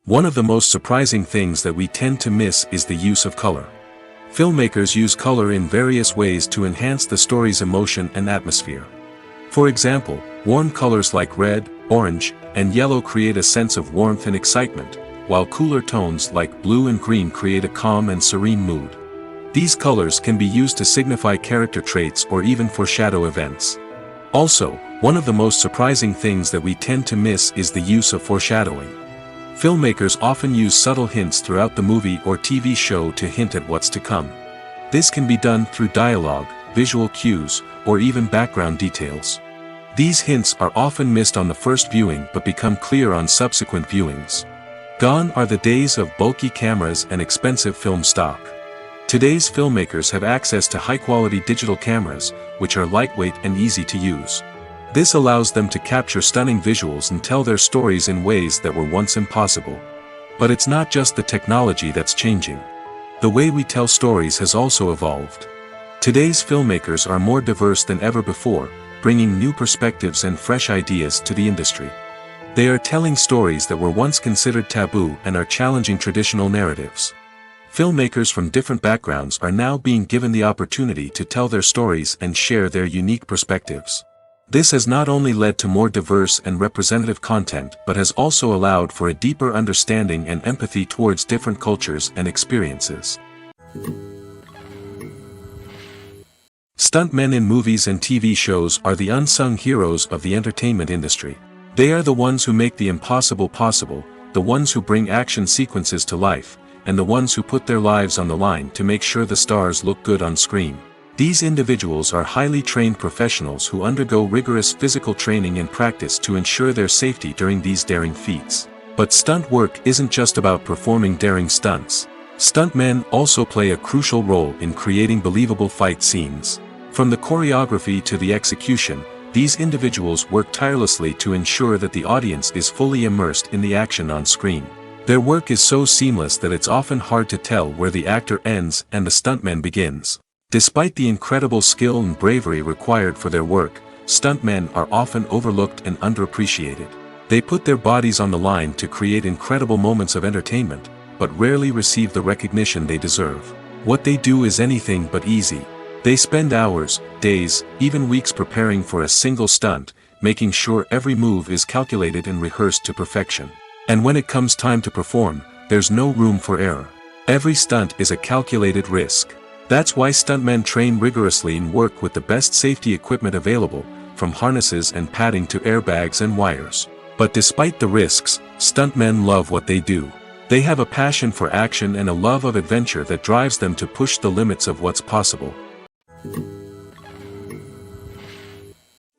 S2: One of the most surprising things that we tend to miss is the use of color. Filmmakers use color in various ways to enhance the story's emotion and atmosphere. For example, warm colors like red, orange, and yellow create a sense of warmth and excitement, while cooler tones like blue and green create a calm and serene mood. These colors can be used to signify character traits or even foreshadow events. Also, one of the most surprising things that we tend to miss is the use of foreshadowing. Filmmakers often use subtle hints throughout the movie or TV show to hint at what's to come. This can be done through dialogue, visual cues, or even background details. These hints are often missed on the first viewing but become clear on subsequent viewings. Gone are the days of bulky cameras and expensive film stock. Today's filmmakers have access to high-quality digital cameras, which are lightweight and easy to use. This allows them to capture stunning visuals and tell their stories in ways that were once impossible. But it's not just the technology that's changing. The way we tell stories has also evolved. Today's filmmakers are more diverse than ever before, bringing new perspectives and fresh ideas to the industry. They are telling stories that were once considered taboo and are challenging traditional narratives. Filmmakers from different backgrounds are now being given the opportunity to tell their stories and share their unique perspectives. This has not only led to more diverse and representative content but has also allowed for a deeper understanding and empathy towards different cultures and experiences. Stuntmen in movies and TV shows are the unsung heroes of the entertainment industry. They are the ones who make the impossible possible, the ones who bring action sequences to life, and the ones who put their lives on the line to make sure the stars look good on screen. These individuals are highly trained professionals who undergo rigorous physical training and practice to ensure their safety during these daring feats. But stunt work isn't just about performing daring stunts. Stuntmen also play a crucial role in creating believable fight scenes. From the choreography to the execution, these individuals work tirelessly to ensure that the audience is fully immersed in the action on screen. Their work is so seamless that it's often hard to tell where the actor ends and the stuntman begins. Despite the incredible skill and bravery required for their work, stuntmen are often overlooked and underappreciated. They put their bodies on the line to create incredible moments of entertainment, but rarely receive the recognition they deserve. What they do is anything but easy. They spend hours, days, even weeks preparing for a single stunt, making sure every move is calculated and rehearsed to perfection. And when it comes time to perform, there's no room for error. Every stunt is a calculated risk. That's why stuntmen train rigorously and work with the best safety equipment available, from harnesses and padding to airbags and wires. But despite the risks, stuntmen love what they do. They have a passion for action and a love of adventure that drives them to push the limits of what's possible.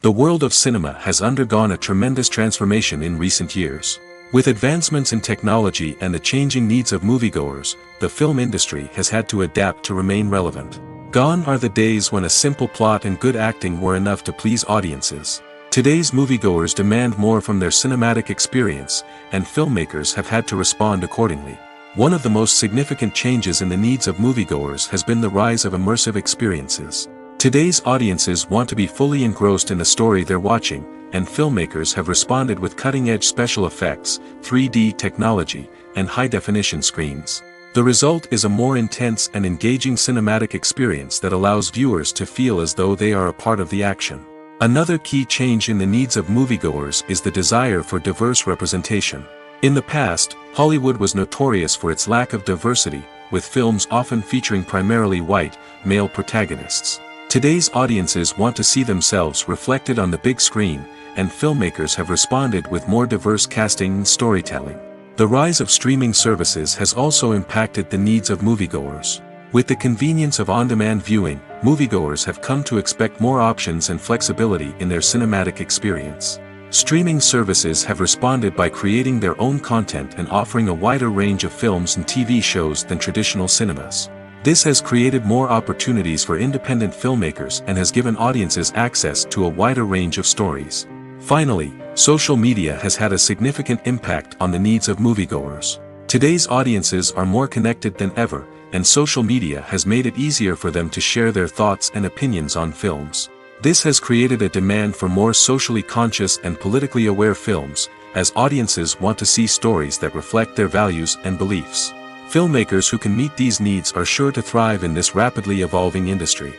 S2: The world of cinema has undergone a tremendous transformation in recent years. With advancements in technology and the changing needs of moviegoers, the film industry has had to adapt to remain relevant. Gone are the days when a simple plot and good acting were enough to please audiences. Today's moviegoers demand more from their cinematic experience, and filmmakers have had to respond accordingly. One of the most significant changes in the needs of moviegoers has been the rise of immersive experiences. Today's audiences want to be fully engrossed in the story they're watching, and filmmakers have responded with cutting-edge special effects, 3D technology, and high-definition screens. The result is a more intense and engaging cinematic experience that allows viewers to feel as though they are a part of the action. Another key change in the needs of moviegoers is the desire for diverse representation. In the past, Hollywood was notorious for its lack of diversity, with films often featuring primarily white, male protagonists. Today's audiences want to see themselves reflected on the big screen, and filmmakers have responded with more diverse casting and storytelling. The rise of streaming services has also impacted the needs of moviegoers. With the convenience of on-demand viewing, moviegoers have come to expect more options and flexibility in their cinematic experience. Streaming services have responded by creating their own content and offering a wider range of films and TV shows than traditional cinemas. This has created more opportunities for independent filmmakers and has given audiences access to a wider range of stories. Finally, social media has had a significant impact on the needs of moviegoers. Today's audiences are more connected than ever, and social media has made it easier for them to share their thoughts and opinions on films. This has created a demand for more socially conscious and politically aware films, as audiences want to see stories that reflect their values and beliefs. Filmmakers who can meet these needs are sure to thrive in this rapidly evolving industry.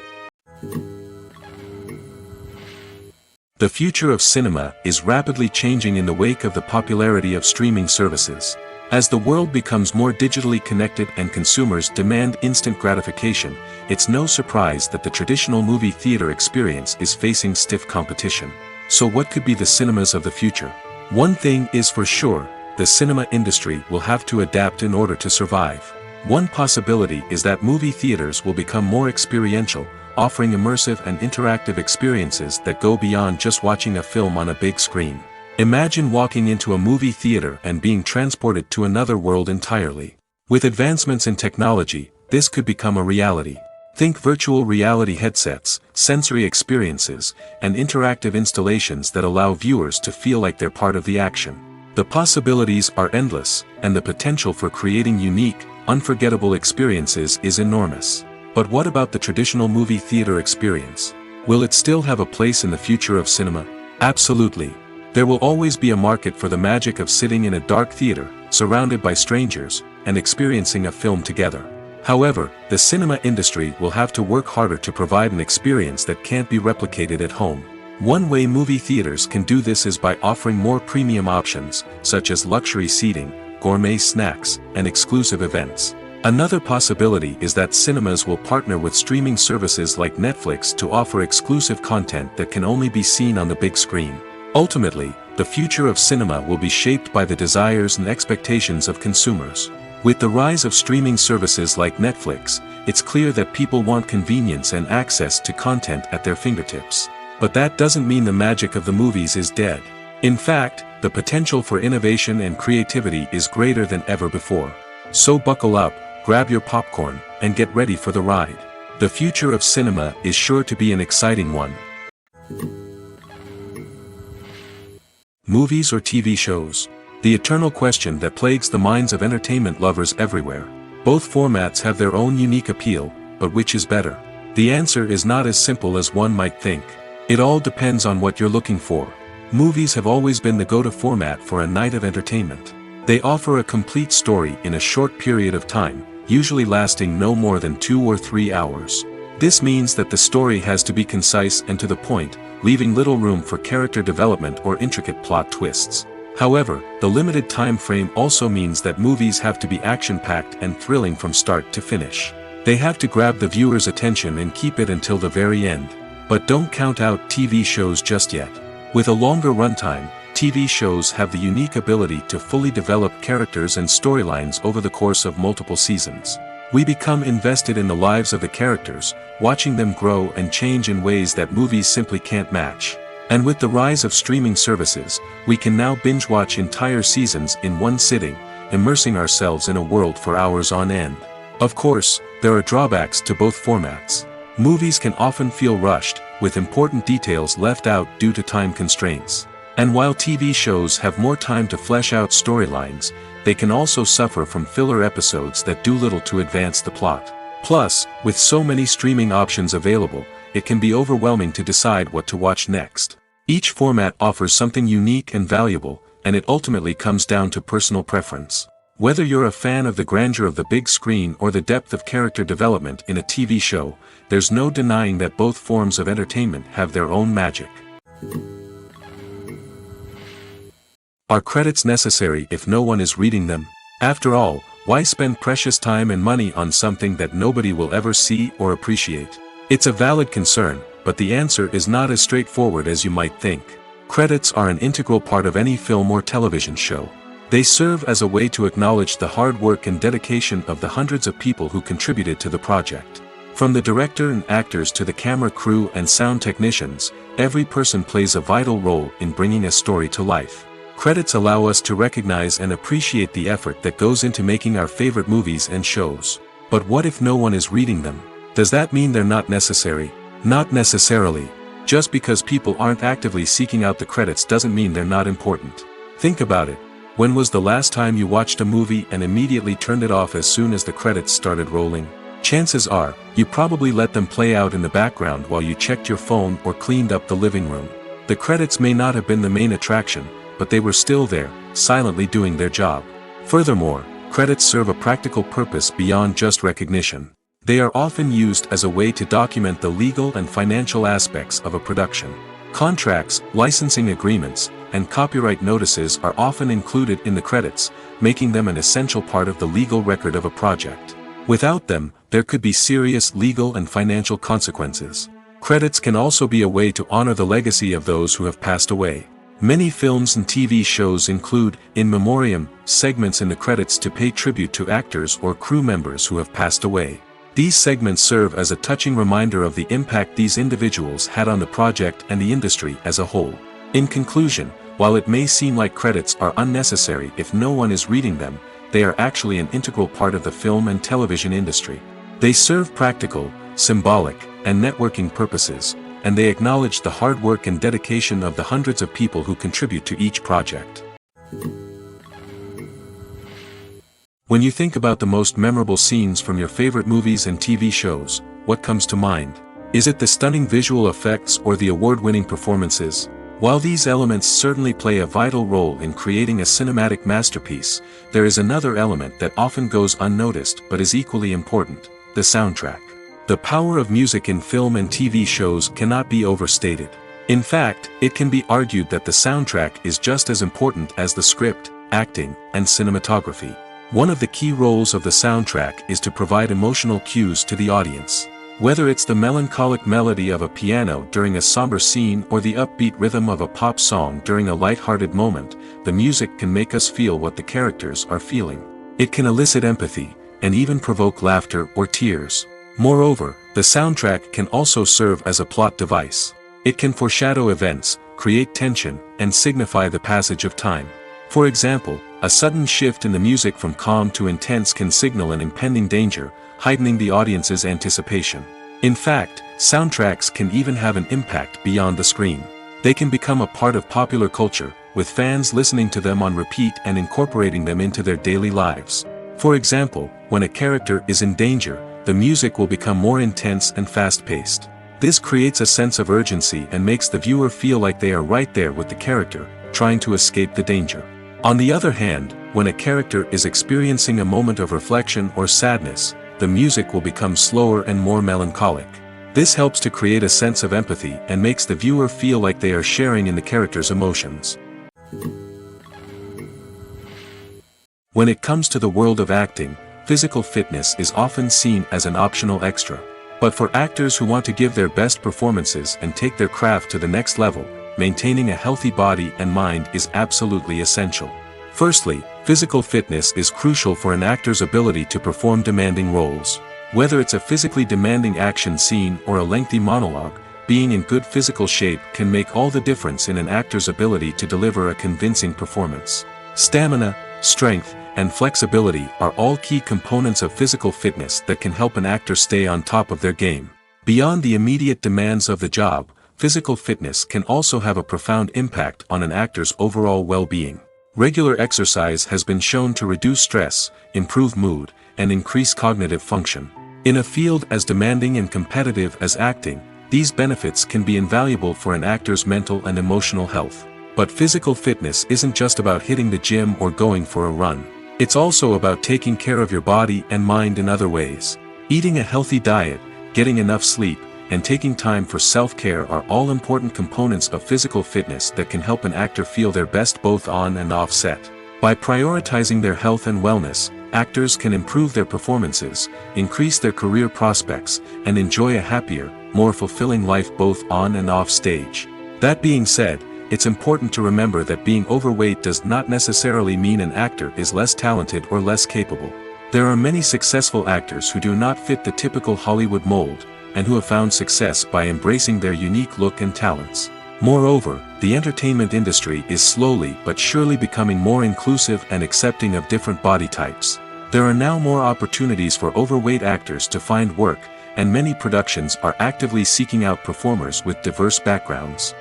S2: The future of cinema is rapidly changing in the wake of the popularity of streaming services. As the world becomes more digitally connected and consumers demand instant gratification, it's no surprise that the traditional movie theater experience is facing stiff competition. So what could be the cinemas of the future? One thing is for sure, the cinema industry will have to adapt in order to survive. One possibility is that movie theaters will become more experiential, offering immersive and interactive experiences that go beyond just watching a film on a big screen. Imagine walking into a movie theater and being transported to another world entirely. With advancements in technology, this could become a reality. Think virtual reality headsets, sensory experiences, and interactive installations that allow viewers to feel like they're part of the action. The possibilities are endless, and the potential for creating unique, unforgettable experiences is enormous. But what about the traditional movie theater experience? Will it still have a place in the future of cinema? Absolutely. There will always be a market for the magic of sitting in a dark theater, surrounded by strangers, and experiencing a film together. However, the cinema industry will have to work harder to provide an experience that can't be replicated at home. One way movie theaters can do this is by offering more premium options, such as luxury seating, gourmet snacks, and exclusive events. Another possibility is that cinemas will partner with streaming services like Netflix to offer exclusive content that can only be seen on the big screen. Ultimately, the future of cinema will be shaped by the desires and expectations of consumers. With the rise of streaming services like Netflix, it's clear that people want convenience and access to content at their fingertips. But that doesn't mean the magic of the movies is dead. In fact, the potential for innovation and creativity is greater than ever before. So buckle up, grab your popcorn, and get ready for the ride. The future of cinema is sure to be an exciting one. Movies or TV shows? The eternal question that plagues the minds of entertainment lovers everywhere. Both formats have their own unique appeal, but which is better? The answer is not as simple as one might think. It all depends on what you're looking for. Movies have always been the go-to format for a night of entertainment. They offer a complete story in a short period of time, usually lasting no more than 2 or 3 hours. This means that the story has to be concise and to the point, leaving little room for character development or intricate plot twists. However, the limited time frame also means that movies have to be action-packed and thrilling from start to finish. They have to grab the viewer's attention and keep it until the very end. But don't count out TV shows just yet. With a longer runtime, TV shows have the unique ability to fully develop characters and storylines over the course of multiple seasons. We become invested in the lives of the characters, watching them grow and change in ways that movies simply can't match. And with the rise of streaming services, we can now binge-watch entire seasons in one sitting, immersing ourselves in a world for hours on end. Of course, there are drawbacks to both formats. Movies can often feel rushed, with important details left out due to time constraints. And while TV shows have more time to flesh out storylines, they can also suffer from filler episodes that do little to advance the plot. Plus, with so many streaming options available, it can be overwhelming to decide what to watch next. Each format offers something unique and valuable, and it ultimately comes down to personal preference. Whether you're a fan of the grandeur of the big screen or the depth of character development in a TV show, there's no denying that both forms of entertainment have their own magic. Are credits necessary if no one is reading them? After all, why spend precious time and money on something that nobody will ever see or appreciate? It's a valid concern, but the answer is not as straightforward as you might think. Credits are an integral part of any film or television show. They serve as a way to acknowledge the hard work and dedication of the hundreds of people who contributed to the project. From the director and actors to the camera crew and sound technicians, every person plays a vital role in bringing a story to life. Credits allow us to recognize and appreciate the effort that goes into making our favorite movies and shows. But what if no one is reading them? Does that mean they're not necessary? Not necessarily. Just because people aren't actively seeking out the credits doesn't mean they're not important. Think about it. When was the last time you watched a movie and immediately turned it off as soon as the credits started rolling? Chances are, you probably let them play out in the background while you checked your phone or cleaned up the living room. The credits may not have been the main attraction, but they were still there, silently doing their job. Furthermore, credits serve a practical purpose beyond just recognition. They are often used as a way to document the legal and financial aspects of a production. Contracts, licensing agreements, and copyright notices are often included in the credits, making them an essential part of the legal record of a project. Without them, there could be serious legal and financial consequences. Credits can also be a way to honor the legacy of those who have passed away. Many films and TV shows include, in memoriam, segments in the credits to pay tribute to actors or crew members who have passed away. These segments serve as a touching reminder of the impact these individuals had on the project and the industry as a whole. In conclusion, while it may seem like credits are unnecessary if no one is reading them, they are actually an integral part of the film and television industry. They serve practical, symbolic, and networking purposes, and they acknowledge the hard work and dedication of the hundreds of people who contribute to each project. When you think about the most memorable scenes from your favorite movies and TV shows, what comes to mind? Is it the stunning visual effects or the award-winning performances? While these elements certainly play a vital role in creating a cinematic masterpiece, there is another element that often goes unnoticed but is equally important: the soundtrack. The power of music in film and TV shows cannot be overstated. In fact, it can be argued that the soundtrack is just as important as the script, acting, and cinematography. One of the key roles of the soundtrack is to provide emotional cues to the audience. Whether it's the melancholic melody of a piano during a somber scene or the upbeat rhythm of a pop song during a light-hearted moment, the music can make us feel what the characters are feeling. It can elicit empathy, and even provoke laughter or tears. Moreover, the soundtrack can also serve as a plot device. It can foreshadow events, create tension, and signify the passage of time. For example, a sudden shift in the music from calm to intense can signal an impending danger, heightening the audience's anticipation. In fact, soundtracks can even have an impact beyond the screen. They can become a part of popular culture, with fans listening to them on repeat and incorporating them into their daily lives. For example, when a character is in danger, the music will become more intense and fast-paced. This creates a sense of urgency and makes the viewer feel like they are right there with the character, trying to escape the danger. On the other hand, when a character is experiencing a moment of reflection or sadness, the music will become slower and more melancholic. This helps to create a sense of empathy and makes the viewer feel like they are sharing in the character's emotions. When it comes to the world of acting, physical fitness is often seen as an optional extra. But for actors who want to give their best performances and take their craft to the next level, maintaining a healthy body and mind is absolutely essential. Firstly, physical fitness is crucial for an actor's ability to perform demanding roles. Whether it's a physically demanding action scene or a lengthy monologue, being in good physical shape can make all the difference in an actor's ability to deliver a convincing performance. Stamina, strength, and flexibility are all key components of physical fitness that can help an actor stay on top of their game. Beyond the immediate demands of the job, physical fitness can also have a profound impact on an actor's overall well-being. Regular exercise has been shown to reduce stress, improve mood, and increase cognitive function. In a field as demanding and competitive as acting, these benefits can be invaluable for an actor's mental and emotional health. But physical fitness isn't just about hitting the gym or going for a run. It's also about taking care of your body and mind in other ways. Eating a healthy diet, getting enough sleep, and taking time for self-care are all important components of physical fitness that can help an actor feel their best both on and off set. By prioritizing their health and wellness, actors can improve their performances, increase their career prospects, and enjoy a happier, more fulfilling life both on and off stage. That being said, it's important to remember that being overweight does not necessarily mean an actor is less talented or less capable. There are many successful actors who do not fit the typical Hollywood mold, and who have found success by embracing their unique look and talents. Moreover, the entertainment industry is slowly but surely becoming more inclusive and accepting of different body types. There are now more opportunities for overweight actors to find work, and many productions are actively seeking out performers with diverse backgrounds.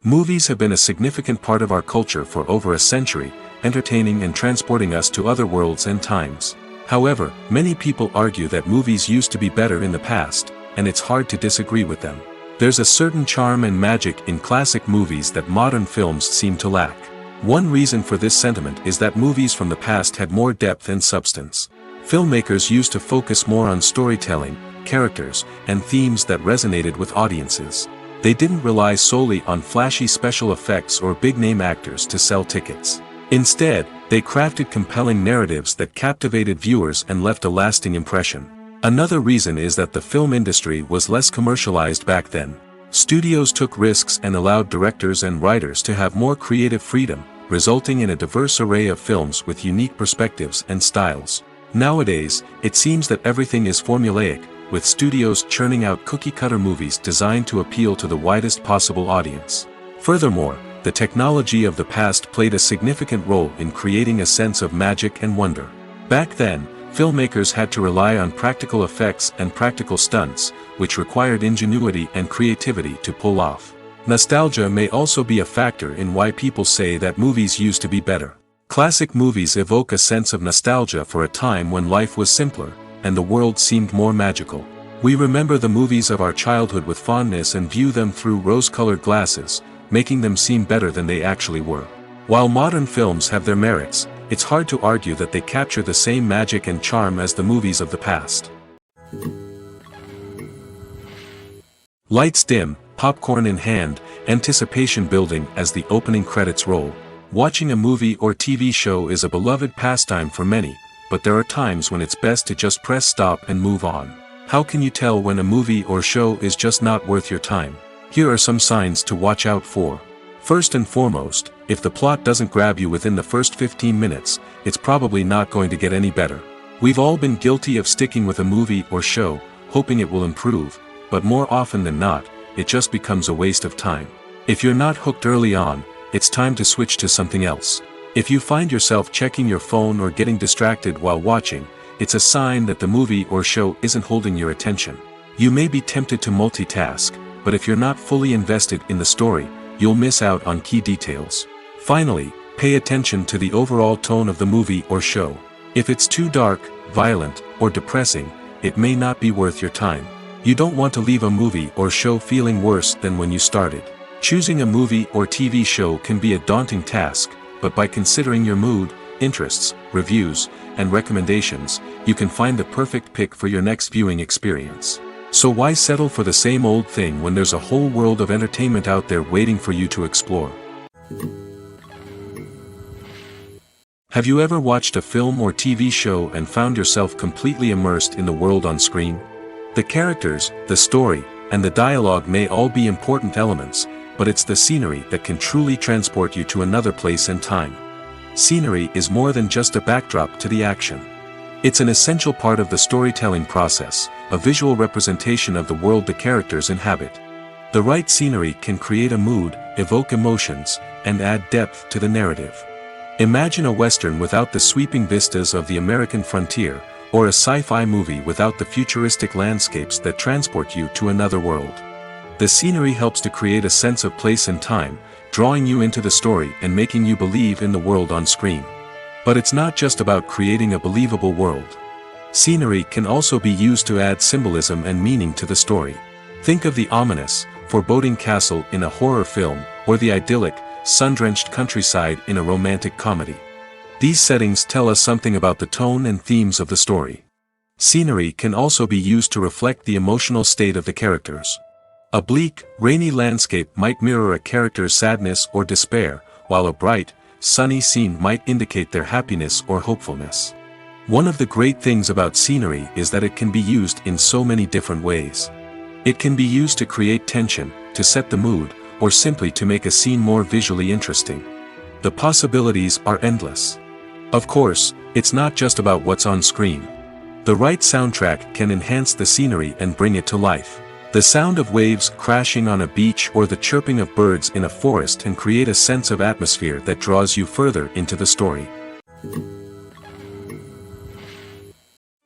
S2: Movies have been a significant part of our culture for over a century, entertaining and transporting us to other worlds and times. However, many people argue that movies used to be better in the past, and it's hard to disagree with them. There's a certain charm and magic in classic movies that modern films seem to lack. One reason for this sentiment is that movies from the past had more depth and substance. Filmmakers used to focus more on storytelling, characters, and themes that resonated with audiences. They didn't rely solely on flashy special effects or big-name actors to sell tickets. Instead, they crafted compelling narratives that captivated viewers and left a lasting impression. Another reason is that the film industry was less commercialized back then. Studios took risks and allowed directors and writers to have more creative freedom, resulting in a diverse array of films with unique perspectives and styles. Nowadays, it seems that everything is formulaic, with studios churning out cookie-cutter movies designed to appeal to the widest possible audience. Furthermore, the technology of the past played a significant role in creating a sense of magic and wonder. Back then, filmmakers had to rely on practical effects and practical stunts, which required ingenuity and creativity to pull off. Nostalgia may also be a factor in why people say that movies used to be better. Classic movies evoke a sense of nostalgia for a time when life was simpler, and the world seemed more magical. We remember the movies of our childhood with fondness and view them through rose-colored glasses, making them seem better than they actually were. While modern films have their merits, it's hard to argue that they capture the same magic and charm as the movies of the past. Lights dim, popcorn in hand, anticipation building as the opening credits roll. Watching a movie or TV show is a beloved pastime for many, but there are times when it's best to just press stop and move on. How can you tell when a movie or show is just not worth your time? Here are some signs to watch out for. First and foremost, if the plot doesn't grab you within the first 15 minutes, it's probably not going to get any better. We've all been guilty of sticking with a movie or show, hoping it will improve, but more often than not, it just becomes a waste of time. If you're not hooked early on, it's time to switch to something else. If you find yourself checking your phone or getting distracted while watching, it's a sign that the movie or show isn't holding your attention. You may be tempted to multitask, but if you're not fully invested in the story, you'll miss out on key details. Finally, pay attention to the overall tone of the movie or show. If it's too dark, violent, or depressing, it may not be worth your time. You don't want to leave a movie or show feeling worse than when you started. Choosing a movie or TV show can be a daunting task, but by considering your mood, interests, reviews, and recommendations, you can find the perfect pick for your next viewing experience. So why settle for the same old thing when there's a whole world of entertainment out there waiting for you to explore? Have you ever watched a film or TV show and found yourself completely immersed in the world on screen? The characters, the story, and the dialogue may all be important elements, but it's the scenery that can truly transport you to another place and time. Scenery is more than just a backdrop to the action. It's an essential part of the storytelling process, a visual representation of the world the characters inhabit. The right scenery can create a mood, evoke emotions, and add depth to the narrative. Imagine a Western without the sweeping vistas of the American frontier, or a sci-fi movie without the futuristic landscapes that transport you to another world. The scenery helps to create a sense of place and time, drawing you into the story and making you believe in the world on screen. But it's not just about creating a believable world. Scenery can also be used to add symbolism and meaning to the story. Think of the ominous, foreboding castle in a horror film, or the idyllic, sun-drenched countryside in a romantic comedy. These settings tell us something about the tone and themes of the story. Scenery can also be used to reflect the emotional state of the characters. A bleak, rainy landscape might mirror a character's sadness or despair, while a bright, sunny scene might indicate their happiness or hopefulness. One of the great things about scenery is that it can be used in so many different ways. It can be used to create tension, to set the mood, or simply to make a scene more visually interesting. The possibilities are endless. Of course, it's not just about what's on screen. The right soundtrack can enhance the scenery and bring it to life. The sound of waves crashing on a beach or the chirping of birds in a forest can create a sense of atmosphere that draws you further into the story.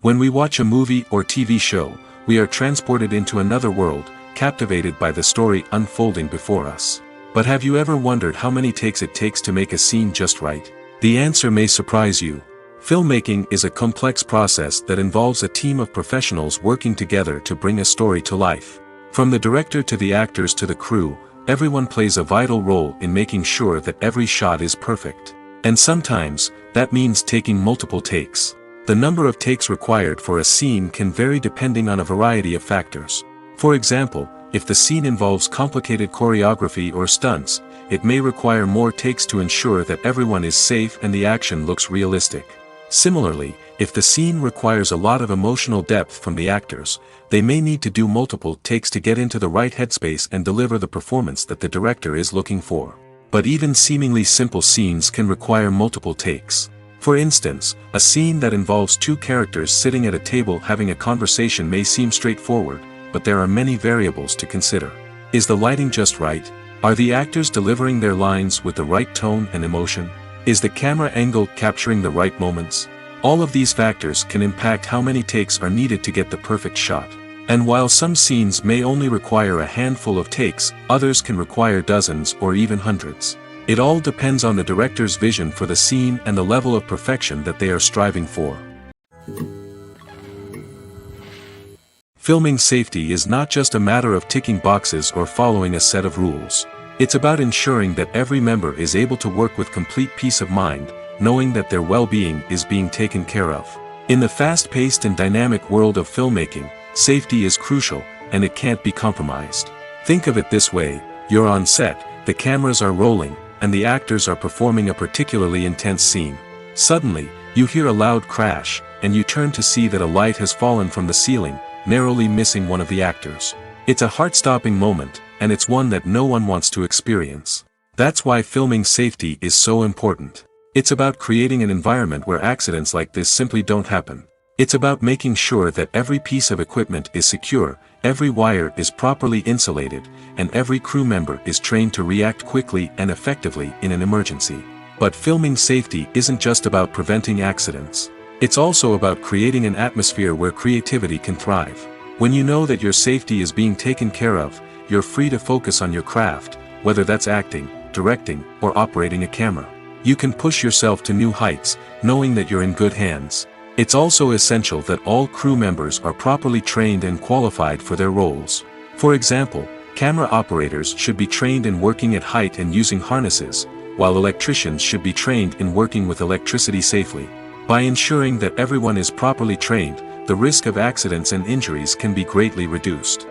S2: When we watch a movie or TV show, we are transported into another world, captivated by the story unfolding before us. But have you ever wondered how many takes it takes to make a scene just right? The answer may surprise you. Filmmaking is a complex process that involves a team of professionals working together to bring a story to life. From the director to the actors to the crew, everyone plays a vital role in making sure that every shot is perfect. And sometimes, that means taking multiple takes. The number of takes required for a scene can vary depending on a variety of factors. For example, if the scene involves complicated choreography or stunts, it may require more takes to ensure that everyone is safe and the action looks realistic. Similarly, if the scene requires a lot of emotional depth from the actors, they may need to do multiple takes to get into the right headspace and deliver the performance that the director is looking for. But even seemingly simple scenes can require multiple takes. For instance, a scene that involves two characters sitting at a table having a conversation may seem straightforward, but there are many variables to consider. Is the lighting just right? Are the actors delivering their lines with the right tone and emotion? Is the camera angle capturing the right moments? All of these factors can impact how many takes are needed to get the perfect shot. And while some scenes may only require a handful of takes, others can require dozens or even hundreds. It all depends on the director's vision for the scene and the level of perfection that they are striving for. Filming safety is not just a matter of ticking boxes or following a set of rules. It's about ensuring that every member is able to work with complete peace of mind, knowing that their well-being is being taken care of. In the fast-paced and dynamic world of filmmaking, safety is crucial, and it can't be compromised. Think of it this way: you're on set, the cameras are rolling, and the actors are performing a particularly intense scene. Suddenly, you hear a loud crash, and you turn to see that a light has fallen from the ceiling, narrowly missing one of the actors. It's a heart-stopping moment, and it's one that no one wants to experience. That's why filming safety is so important. It's about creating an environment where accidents like this simply don't happen. It's about making sure that every piece of equipment is secure, every wire is properly insulated, and every crew member is trained to react quickly and effectively in an emergency. But filming safety isn't just about preventing accidents. It's also about creating an atmosphere where creativity can thrive. When you know that your safety is being taken care of, you're free to focus on your craft, whether that's acting, directing, or operating a camera. You can push yourself to new heights, knowing that you're in good hands. It's also essential that all crew members are properly trained and qualified for their roles. For example, camera operators should be trained in working at height and using harnesses, while electricians should be trained in working with electricity safely. By ensuring that everyone is properly trained, the risk of accidents and injuries can be greatly reduced.